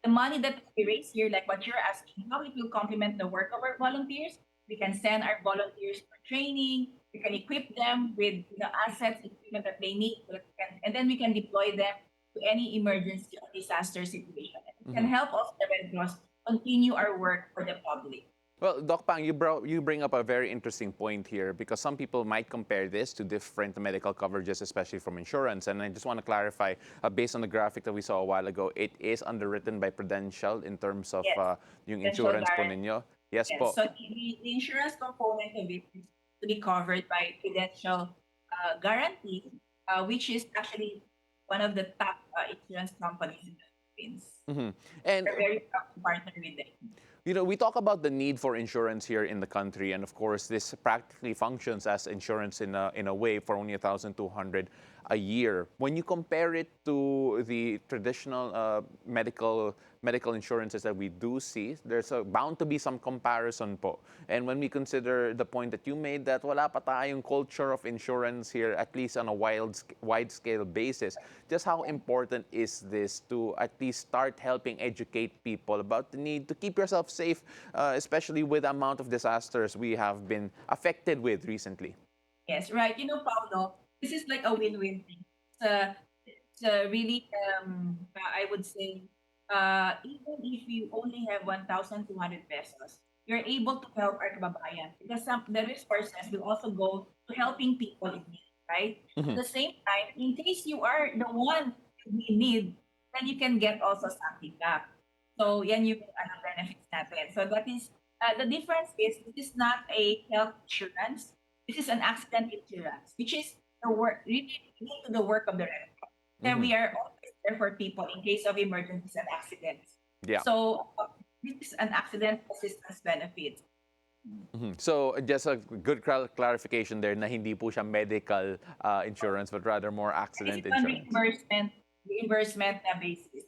the money that we raise here, like what you're asking, how it will complement the work of our volunteers. We can send our volunteers for training. We can equip them with the assets, equipment that they need, and then we can deploy them to any emergency or disaster situation. It can help us, the Red Cross, continue our work for the public. Well, Doc Pang, you bring up a very interesting point here because some people might compare this to different medical coverages, especially from insurance. And I just want to clarify, based on the graphic that we saw a while ago, it is underwritten by Prudential in terms of yung insurance po ninyo. Yes, po. So the insurance component of it is to be covered by Prudential Guarantee, which is actually one of the top insurance companies in the Philippines. And we're very proud to partner with them. we talk about the need for insurance here in the country, and of course, this practically functions as insurance in a way for only 1,200 a year. When you compare it to the traditional medical insurances that we do see, there's bound to be some comparison po. And when we consider the point that you made that wala pa tayong culture of insurance here, at least on a wide scale basis, just how important is this to at least start helping educate people about the need to keep yourself safe, especially with the amount of disasters we have been affected with recently? Yes, right. Paolo, this is like a win-win thing. It's a really, I would say, even if you only have 1,200 pesos, you're able to help our kababayan because the resources will also go to helping people in need, right? At the same time, in case you are the one in need, then you can get also something back. So, yan yung benefits natin. So, that is, the difference is, this is not a health insurance. This is an accident insurance, which is really to the work of the Red Cross. Then we are always there for people in case of emergencies and accidents. Yeah. So this is an accident assistance benefit. So just a good clarification there na hindi po siya medical insurance but rather more accident It's on insurance. reimbursement na basis.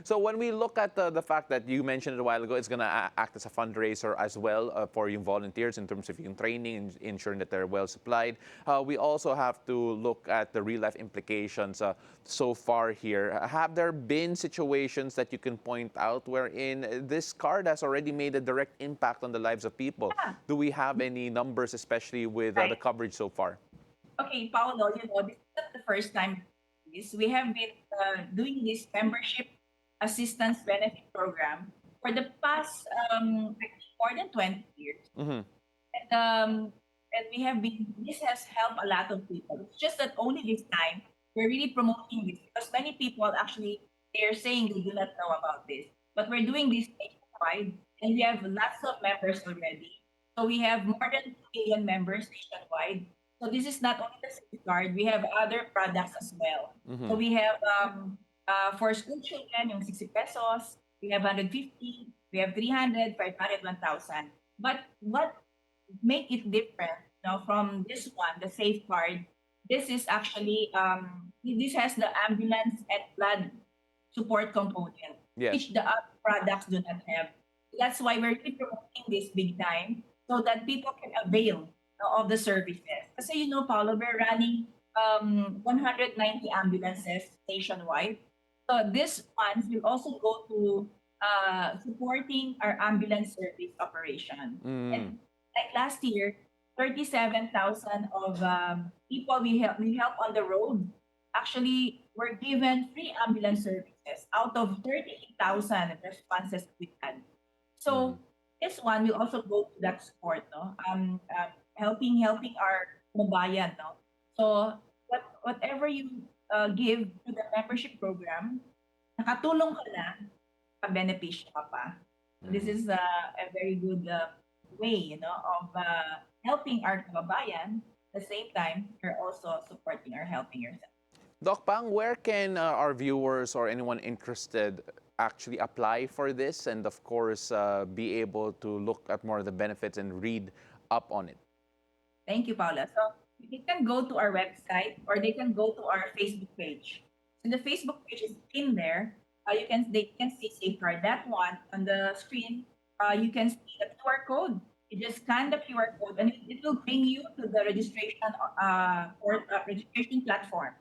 So when we look at the fact that you mentioned it a while ago, it's going to act as a fundraiser as well for yung volunteers in terms of yung training and ensuring that they're well supplied. We also have to look at the real life implications so far here. Have there been situations that you can point out wherein this card has already made a direct impact on the lives of people? Do we have any numbers, especially with the coverage so far? Okay, Paolo, this is not the first time we have been doing this membership assistance benefit program for the past more than 20 years. And we have been, this has helped a lot of people. It's just that only this time we're really promoting this because many people actually, they're saying they do not know about this. But we're doing this nationwide and we have lots of members already. So we have more than 2 million members nationwide. So this is not only the safeguard, we have other products as well. So we have for school children, yung 60 pesos, we have 150, we have 300, 500, 1,000. But what make it different from this one, the safeguard, this is actually, this has the ambulance and blood support component, which the other products do not have. That's why we're really promoting this big time so that people can avail of the services. Kasi Paolo, we're running 190 ambulances nationwide. So these funds will also go to supporting our ambulance service operation. And like last year, 37,000 of people we help on the road actually were given free ambulance services out of 38,000 responses we had. So this one will also go to that support, helping our kababayan, So whatever you give to the membership program, nakatulong ka na, ka-beneficio ka pa. This is a very good way, of helping our kababayan. At the same time, you're also supporting or helping yourself. Doc Pang, where can our viewers or anyone interested actually apply for this and, of course, be able to look at more of the benefits and read up on it? Thank you, Paula. So they can go to our website or they can go to our Facebook page. So the Facebook page is in there. They can see Safeguard. That one on the screen, you can see the QR code. You just scan the QR code and it will bring you to the registration registration platform.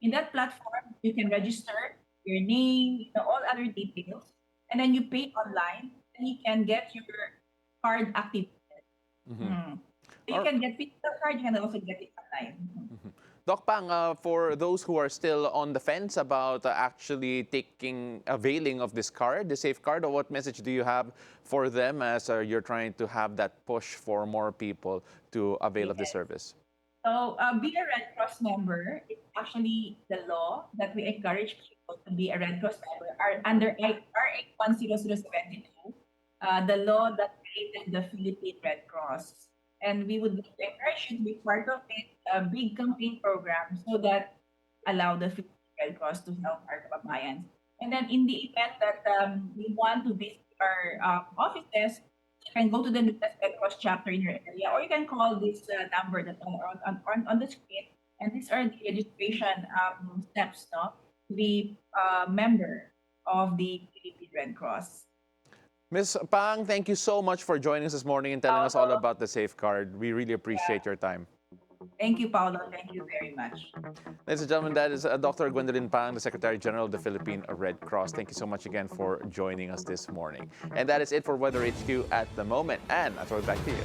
In that platform, you can register your name, all other details, and then you pay online, and you can get your card activated. You can get physical card, you can also get it online. Doc Pang, for those who are still on the fence about actually availing of this card, the safeguard, or what message do you have for them as you're trying to have that push for more people to avail of the service? So, be a Red Cross member is actually the law that we encourage people to be a Red Cross member under R 81072, the law that created the Philippine Red Cross. And we would encourage you to be part of it, a big campaign program, so that allow the Philippine Red Cross to help our kababayans. And then in the event that we want to visit our offices, you can go to the Red Cross chapter in your area, or you can call this number that's on the screen. And these are the registration steps to be a member of the Philippine Red Cross. Ms. Pang, thank you so much for joining us this morning and telling us all about the safeguard. We really appreciate your time. Thank you, Paolo. Thank you very much. Ladies and gentlemen, that is Dr. Gwendolyn Pang, the Secretary General of the Philippine Red Cross. Thank you so much again for joining us this morning. And that is it for Weather HQ at the moment. And I throw it back to you.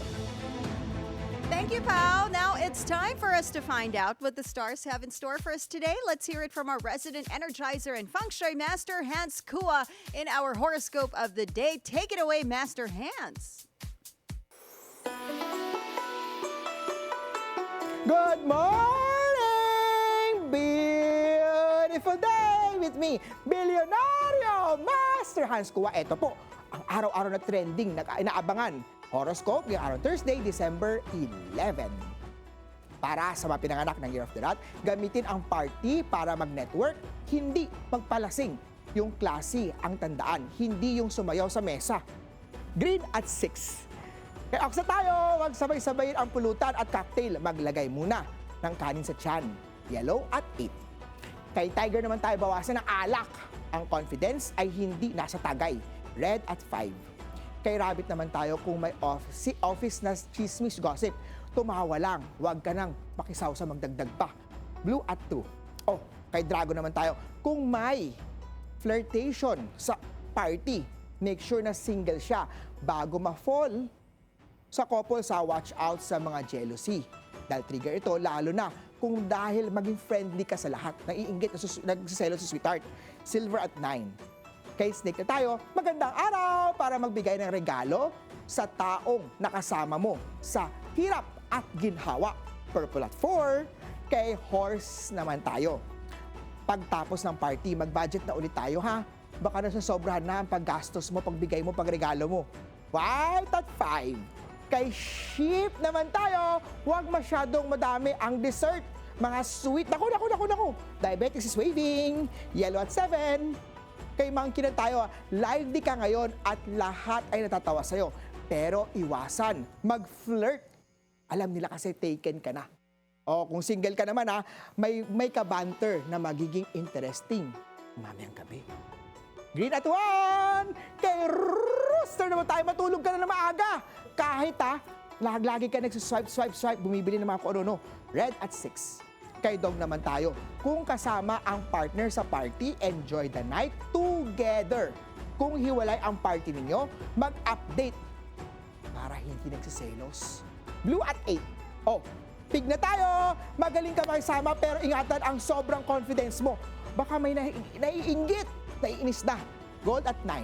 Thank you, Pao. Now it's time for us to find out what the stars have in store for us today. Let's hear it from our resident energizer and feng shui master, Hans Kua, in our horoscope of the day. Take it away, Master Hans. Good morning! Beautiful day with me, Bilyonaryo Master Hans Kua. Ito po, ang araw-araw na trending na inaabangan. Horoscope ngayong araw Thursday, December 11. Para sa mga pinanganak ng Year of the Rat, gamitin ang party para mag-network, hindi magpalasing. Yung classy ang tandaan, hindi yung sumayaw sa mesa. Green at 6. Kaya aksa tayo, magsabay-sabayin ang pulutan at cocktail. Maglagay muna ng kanin sa tiyan. Yellow at 8. Kay Tiger naman tayo, bawasan ng alak Ang confidence ay hindi nasa tagay. Red at 5. Kay Rabbit naman tayo, kung may office na chismis gossip, tumawa lang, huwag ka nang makisaw sa magdagdag pa. Blue at 2. Oh, kay Dragon naman tayo, kung may flirtation sa party, make sure na single siya bago ma-fall sa couple. Sa watch out sa mga jealousy. Dahil trigger ito, lalo na kung dahil maging friendly ka sa lahat, naiinggit, nagsiselo sa sweetheart. Silver at 9. Kay Snake na tayo, magandang araw para magbigay ng regalo sa taong nakasama mo sa hirap at ginhawa. Purple at 4. Kay Horse naman tayo. Pagtapos ng party, mag-budget na ulit tayo ha. Baka nasasobrahan na ang paggastos mo, pagbigay mo, pagregalo mo. White at 5. Kay Sheep naman tayo, huwag masyadong madami ang dessert. Mga sweet, naku. Diabetes is waving. Yellow at 7. Kay Monkey na tayo, lively ka ngayon at lahat ay natatawa sa'yo. Pero iwasan, mag-flirt. Alam nila kasi taken ka na. O kung single ka naman may kabanter na magiging interesting mamayang gabi. Green at 1! Kay Rooster naman tayo, matulog ka na maaga. Kahit lagi ka nagsiswipe, bumibili ng mga kung ano. Red at 6. Kay Dog naman tayo, kung kasama ang partner sa party, enjoy the night together. Kung hiwalay ang party ninyo, mag-update para hindi nagsiselos. Blue at 8. Oh, pig na tayo! Magaling ka makisama pero ingatan ang sobrang confidence mo. Baka may naiinggit, naiinis na. Gold at 9.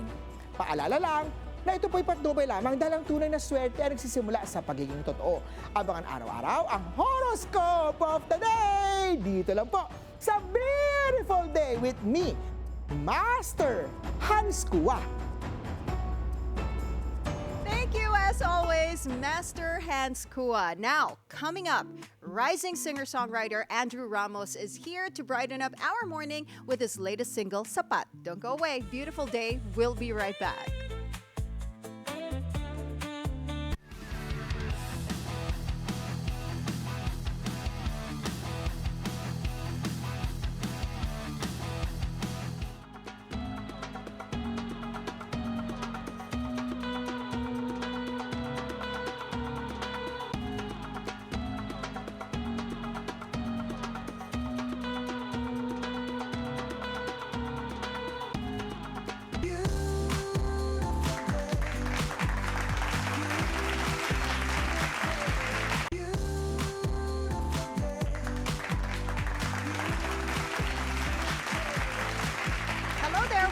Paalala lang na ito po'y patnubay lamang dahil ang tunay na swerte ay nagsisimula sa pagiging totoo. Abangan araw-araw ang horoscope of the day! Dito lang po sa Beautiful Day with me, Master Hans Kua. Thank you, as always, Master Hans Kua. Now, coming up, rising singer-songwriter Andrew Ramos is here to brighten up our morning with his latest single, Sapat. Don't go away. Beautiful Day. We'll be right back.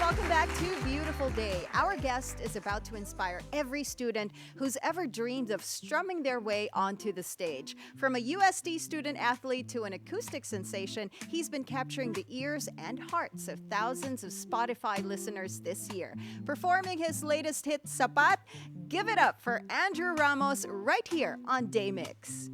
Welcome back to Beautiful Day. Our guest is about to inspire every student who's ever dreamed of strumming their way onto the stage. From a USD student athlete to an acoustic sensation, he's been capturing the ears and hearts of thousands of Spotify listeners this year. Performing his latest hit, Sapat, give it up for Andrew Ramos right here on Day Mix.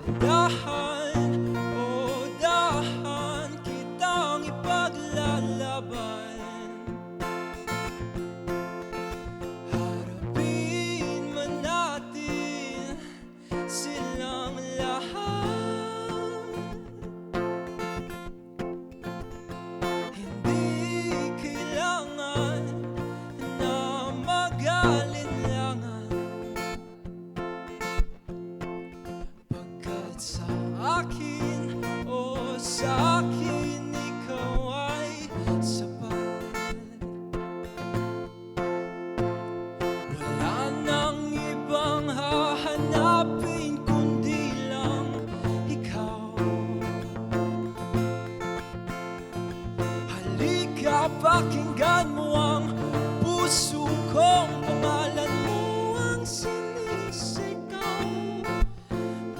Dahan, oh dahan kitang ipaglalaban. Harapin man natin silang lahat. Hindi kailangan na mag-alinlangan, pagkat sa akin, oh sa akin ikaw ay sapat. Wala nang ibang hahanapin kundi lang ikaw. Halika, pakinggan mo ang puso kong pangalan mo ang sinisigaw.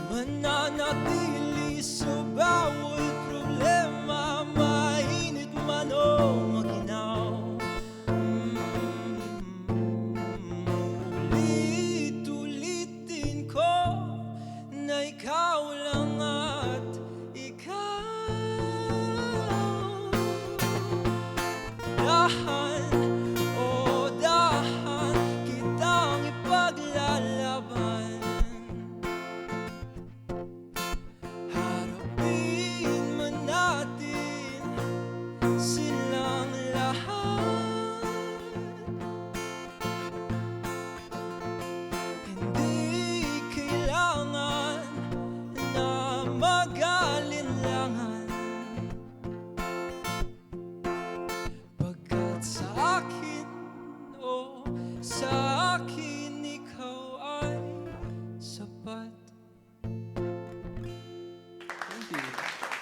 Mananatili sa bawat problema, mainit man o maginaw. Ulit-ulitin ko na ikaw lang at ikaw. Dahan, oh dahan kitang ipaglalaban. Harapin man natin silang lahat. Hindi kailangan na mag-alinlangan, pagkat sa akin, oh sa akin ikaw ay sapat.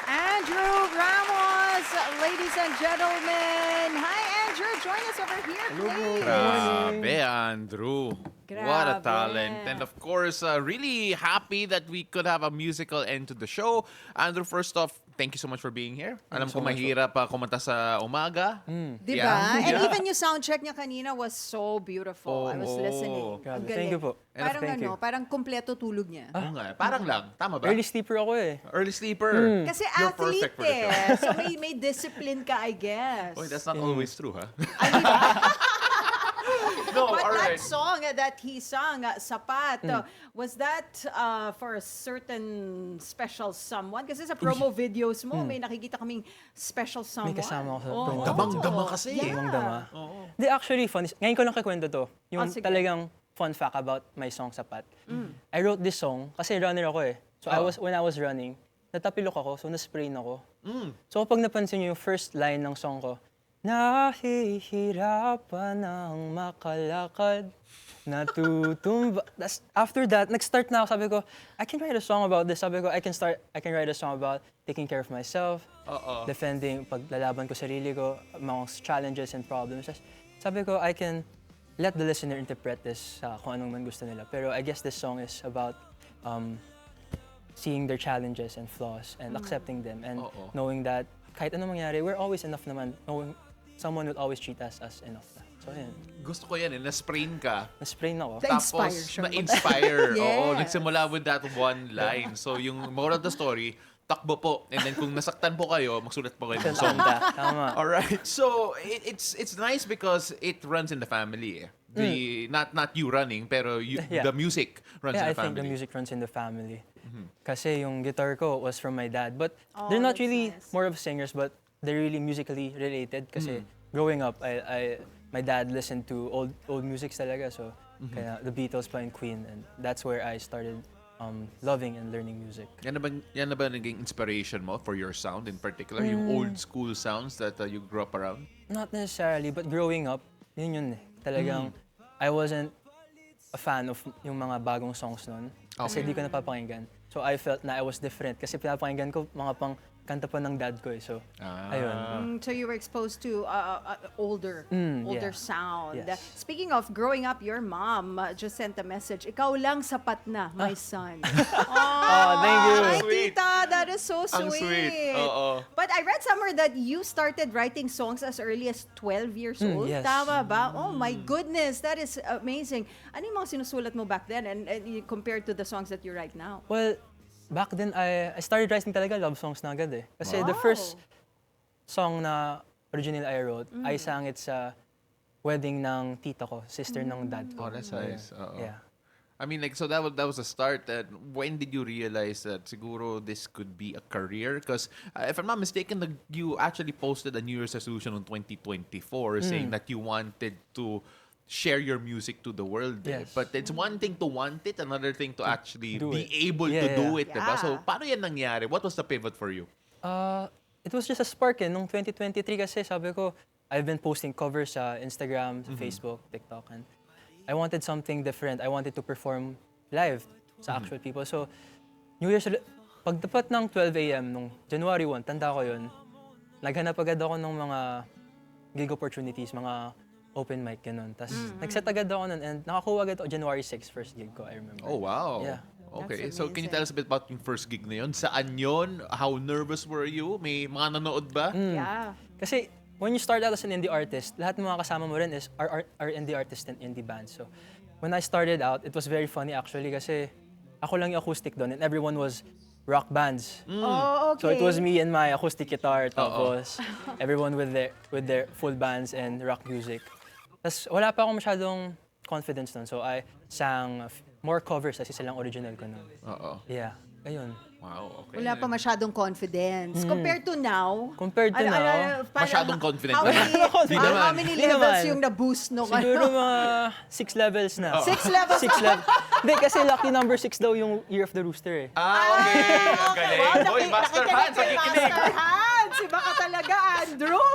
Andrew Ramos, ladies and gentlemen. Hi, Andrew. Join us over here, please. Grabe, Andrew. What a Grabe. talent. And of course, really happy that we could have a musical end to the show. Andrew, first off, thank you so much for being here. Alam ko mahirap kumanta sa umaga. Diba? Yeah. And Yeah. even yung sound check niya kanina was so beautiful. I was listening. Ang Grabe. galing. Thank you po. Parang Thank you. parang kumpleto tulog niya. Oo nga, parang lang. Tama ba? Early sleeper ako eh. Early sleeper. Kasi You're athlete perfect for the show. eh. So may discipline ka, I guess. Oy, that's not always true, ha? But all that right. song that he sang, Sapat, was that for a certain special someone? Kasi sa promo videos mo, may nakikita kaming special someone. May kasama ako sa Oo. promo. Damang-dama kasi. Yeah. Damang-dama. Hindi, actually, fun. Ngayon ko lang kikwento to. Yung sige. talagang fun fact about my song, Sapat. I wrote this song kasi runner ako eh. So when I was running, natapilok ako, so na-sprain ako. So kapag napansin niyo yung first line ng song ko, nahihirapan ang makalakad, natutumba. After that, nag-start na ako, sabi ko, I can write a song about this. Sabi ko, I can write a song about taking care of myself, defending, paglalaban ko sarili ko, amongst challenges and problems. Sabi ko, I can let the listener interpret this sa kung anong man gusto nila. Pero I guess this song is about seeing their challenges and flaws and accepting them and knowing that kahit anong mangyari, we're always enough naman. Knowing someone will always treat us as enough na. So, yun. Gusto ko yan eh, na-sprain ka. Na-sprain ako. Na-inspire Tapos, siya. na-inspire. Oo, Yes. nagsimula with that one line. So, yung moral of the story, takbo po. And then kung nasaktan po kayo, magsulat po kayo ng song. Tama. Alright. So, it's nice because it runs in the family. Not you running, pero Yeah. the music runs in Yeah, I the think family. the music runs in the family. Kasi yung guitar ko was from my dad. But Oh, they're not that's really nice. more of singers, but they're really musically related. Kasi growing up, my dad listened to old music talaga. So kaya the Beatles pa and Queen. And that's where I started loving and learning music. Yan na ba naging inspiration mo for your sound in particular? Yung old school sounds that you grew up around? Not necessarily, but growing up, yun eh. Talagang I wasn't a fan of yung mga bagong songs nun. Kasi di ko napapakinggan. So I felt na I was different. Kasi pinapakinggan ko mga pang kanta pa ng dad ko eh. So, ayun. So you were exposed to older yeah. sound. Yes. Speaking of growing up, your mom just sent a message. Ikaw lang sapat na, my son. Thank you. Hi, Sweet. tita. That is so Ang sweet. sweet. Oo. But I read somewhere that you started writing songs as early as 12 years old. yes. Tama ba? Oh my goodness, that is amazing. Ano yung mga sinusulat mo back then and compared to the songs that you write now? Well, back then, I started writing talaga love songs na agad eh. Kasi the first song na originally I wrote, I sang it sa wedding ng tita ko, sister ng dad ko. Oh, that's nice. Yeah. I mean, like, so that was a start. When did you realize that siguro this could be a career? Because if I'm not mistaken, you actually posted a New Year's resolution in 2024 saying that you wanted to share your music to the world. Yes. But it's one thing to want it, another thing to actually do be it. able Yeah, to do yeah. it. Diba? So, paano yan nangyari? What was the pivot for you? It was just a spark eh. Nung 2023 kasi sabi ko, I've been posting covers sa Instagram, sa Facebook, TikTok, and I wanted something different. I wanted to perform live sa actual people. So, New Year's, pagdapat ng 12 a.m. nung January 1, tanda ko yun, naghanap agad ako ng mga gig opportunities, mga open mic, ganun. Tapos, nag-set agad ako nun, and nakakuha agad ako January 6, first gig ko, I remember. Oh, wow. Yeah. Okay, That's so can you amazing. tell us a bit about yung first gig na yun? Saan yun? How nervous were you? May mga nanood ba? Yeah. Kasi, when you start out as an indie artist, lahat ng mga kasama mo rin is are indie artists and indie bands. So, when I started out, it was very funny actually kasi ako lang yung acoustic doon and everyone was rock bands. Oh, okay. So it was me and my acoustic guitar, tapos everyone with their full bands and rock music. Tapos wala pa akong masyadong confidence doon. So I sang more covers kasi silang original ko noon. Yeah, ayun. Wow, okay. Wala pa masyadong confidence. Compared to now. Compared to now, masyadong confident how na. many, Di naman. how many Di levels naman. yung na-boost nung Siguro ano? mga 6 levels na. 6 levels? 6 levels. Hindi, kasi lucky number 6 daw yung Year of the Rooster eh. Okay. Ang galing. Wow, Boy, Master Hans, kay nakikinig. Master Hans. Iba ka talaga, Andrew.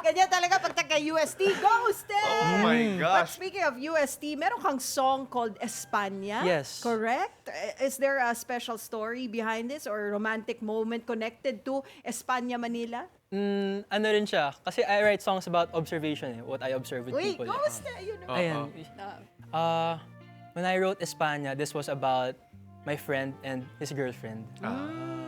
Ganyan talaga pag taga-UST, ghosted! Oh my But gosh. speaking of UST, meron kang song called España. Yes. Correct? Is there a special story behind this or romantic moment connected to España, Manila? Ano rin siya, kasi I write songs about observation eh, what I observe with Wait, people. ghosted! You know. Ayan. When I wrote España, this was about my friend and his girlfriend.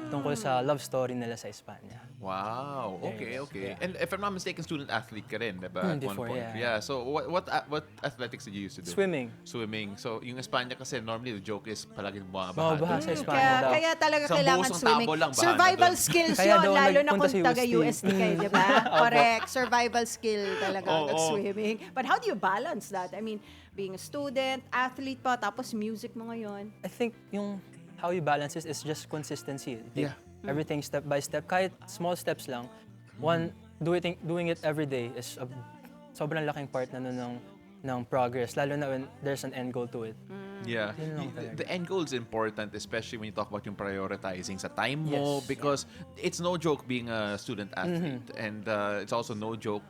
Tungkol sa love story nila sa España. Wow. Okay, Yes, okay. yeah. And if I'm not mistaken, student athlete ka rin, diba? At Before, one point. yeah. So what athletics did you used to do? Swimming. Swimming. So yung Espanya kasi normally the joke is palaging Baha bumabaha. sa dun. Espanya daw. Kaya talaga Sa kailangan buhos ng swimming. tabo lang, bahala Survival dun. skills Kaya yun, daw lalo na nagpunta kung sa taga-UST kayo, di ba? Correct. Survival skill talaga Oo. ang swimming. But how do you balance that? I mean, being a student, athlete pa, tapos music mo ngayon. I think yung how you balance this is just consistency. Yeah. Everything step by step. Kahit small steps lang, doing it every day is a sobrang laking part na nun ng progress, lalo na when there's an end goal to it. Yeah. Yun lang talaga. The end goal is important, especially when you talk about yung prioritizing sa time mo, Yes. because it's no joke being a student athlete. And it's also no joke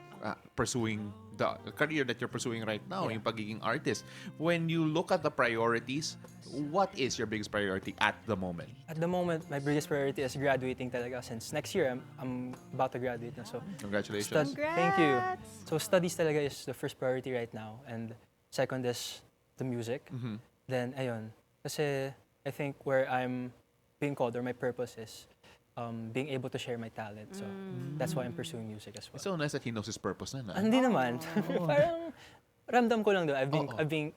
pursuing the career that you're pursuing right now, yung pagiging artist. When you look at the priorities, what is your biggest priority at the moment? At the moment, my biggest priority is graduating talaga since next year I'm about to graduate na. So, Congratulations. Thank you. So studies talaga is the first priority right now, and second is the music. Then ayun, kasi I think where I'm being called or my purpose is being able to share my talent. So that's why I'm pursuing music as well. It's so nice that he knows his purpose na. Hindi naman. Parang ramdam ko lang doon.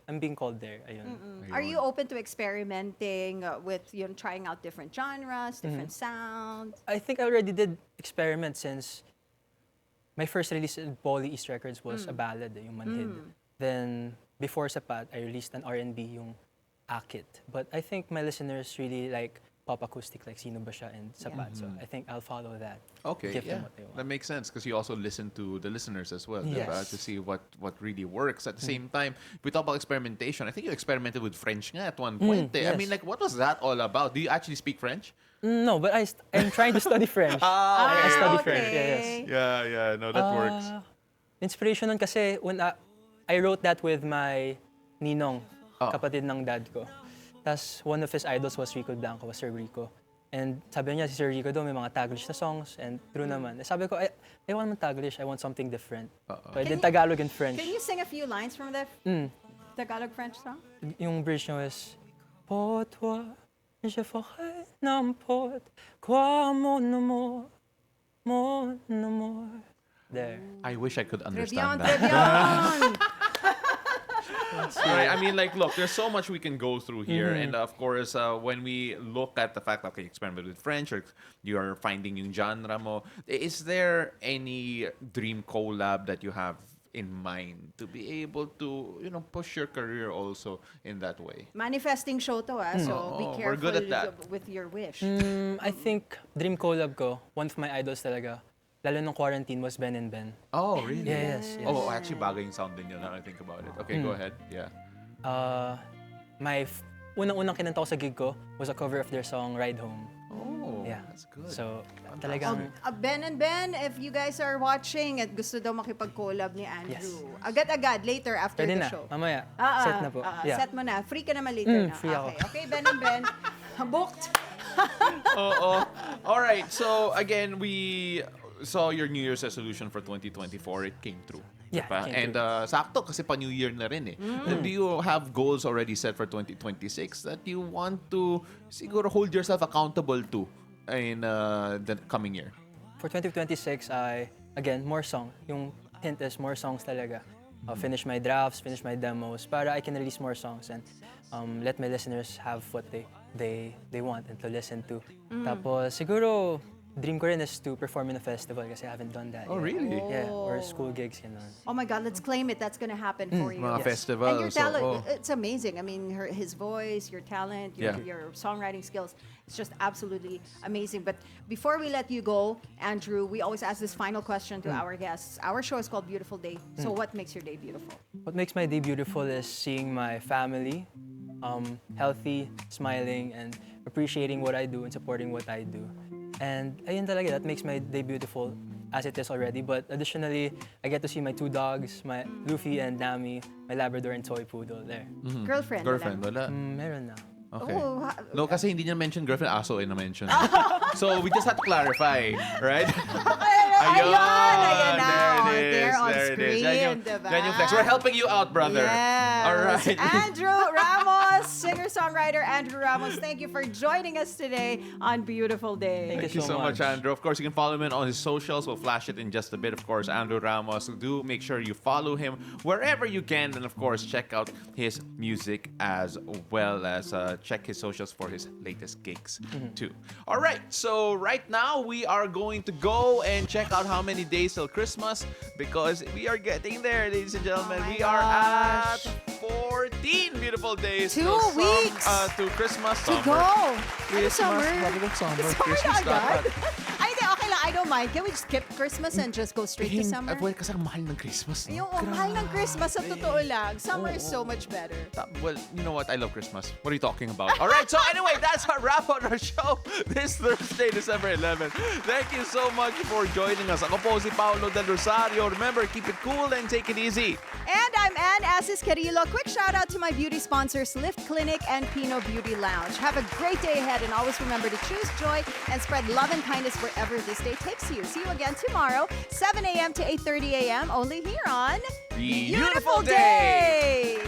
I'm being called there. Ayun. Are you open to experimenting with trying out different genres, different sounds? I think I already did experiment since my first release in Poly East Records was a ballad, yung Manhid. Then before Sapat, I released an R&B, yung Akit. But I think my listeners really like pop acoustic, like Sino Ba Siya and Sapat. So I think I'll follow that. Okay, Give them yeah. what they want. That makes sense because you also listen to the listeners as well, Yes. diba? To see what really works. At the same time, we talk about experimentation. I think you experimented with French nga at one point. I yes. mean, like, what was that all about? Do you actually speak French? No, but I'm trying to study French. I study French. Yeah, yes. Yeah, no, that works. Inspiration nun kasi when I wrote that with my ninong, kapatid ng dad ko. Tapos one of his idols was Rico Blanco, was Sir Rico. And sabi niya, si Sir Rico daw may mga Taglish na songs, and true naman. Sabi ko, I want man Taglish, I want something different. So I did Tagalog and French. Can you sing a few lines from the Tagalog-French song? Yung bridge niya was, Pour toi, je ferai n'importe quoi, mon amour, mon amour. There. I wish I could Trebion, understand that. Trebion! Right? I mean, like, look, there's so much we can go through here. And of course, when we look at the fact that you experiment with French or you're finding yung genre mo, is there any dream collab that you have in mind to be able to, push your career also in that way? Manifesting show to, so be careful we're good at that. with your wish. I think dream collab ko, one of my idols talaga, lalo nung quarantine, was Ben and Ben. Oh, really? Yes. Oh, actually, bagay yung sound din yun now I think about it. Okay, go ahead. Yeah. My unang-unang kinanta ko sa gig ko was a cover of their song Ride Home. Oh, Yeah. that's good. So, talagang... Ben and Ben, if you guys are watching at gusto daw makipag-collab ni Andrew, agad-agad, later after Pwede the na, show. mamaya. Set na po. Yeah. Set mo na. Free ka naman later na. free ako. Okay, Ben and Ben, booked. Oo. All right. So again, we saw your New Year's resolution for 2024. It came true. Yeah, Diba? it came And sakto kasi pa New Year na rin eh. Do you have goals already set for 2026 that you want to siguro hold yourself accountable to in the coming year? For 2026, again, more song. Yung hint is more songs talaga. Finish my drafts, finish my demos, para I can release more songs and let my listeners have what they want and to listen to. Tapos siguro, dream ko rin is to perform in a festival kasi I haven't done that Oh, yet. really? Yeah, or school gigs, you know. Oh my God, let's claim it. That's gonna happen for you. Mga festivals. And your talent, oo. it's amazing. I mean, his voice, your talent, your songwriting skills, it's just absolutely amazing. But before we let you go, Andrew, we always ask this final question to our guests. Our show is called Beautiful Day. So what makes your day beautiful? What makes my day beautiful is seeing my family healthy, smiling, and appreciating what I do and supporting what I do. And ayun talaga, that makes my day beautiful as it is already. But additionally, I get to see my 2 dogs, my Luffy and Nami, my Labrador and toy poodle there. Girlfriend. Girlfriend, wala. wala. Meron na. Okay. Oh, No, kasi hindi niya mention girlfriend, aso ay na-mention. So, we just have to clarify, right? Ayun na. There it is. There on There it is. screen, diba? Yan yung flex. We're helping you out, brother. Yes. All right. Andrew Ramos, singer-songwriter Andrew Ramos, thank you for joining us today on Beautiful Day. Thank you so much, Andrew. Of course, you can follow him on his socials. We'll flash it in just a bit. Of course, Andrew Ramos. Do make sure you follow him wherever you can. And of course, check out his music as well as check his socials for his latest gigs too. All right. So right now, we are going to go and check out how many days till Christmas because we are getting there, ladies and gentlemen. We are at 14 beautiful days. 2 till weeks to Christmas. to Summer. go. Christmas. Summer. Sabi ko, summer. Summer Christmas na agad? dapat. Ay, hindi, okay lang. I don't mind. Can we skip Christmas and just go straight to summer? Well, kasi ang mahal ng Christmas. No? Yung mahal ng Christmas, sa totoo lang. Summer is so much better. Well, you know what? I love Christmas. What are you talking about? All right. So anyway, that's our wrap on our show this Thursday, December 11th. Thank you so much for joining us. Ako po si Paolo del Rosario. Remember, keep it cool and take it easy. And I'm Ann Asis-Carilo. Quick shout out to my beauty sponsors, Lift Clinic and Pinoy Beauty Lounge. Have a great day ahead and always remember to choose joy and spread love and kindness wherever this day takes you. See you again tomorrow, 7 a.m. to 8:30 a.m. only here on Beautiful Day!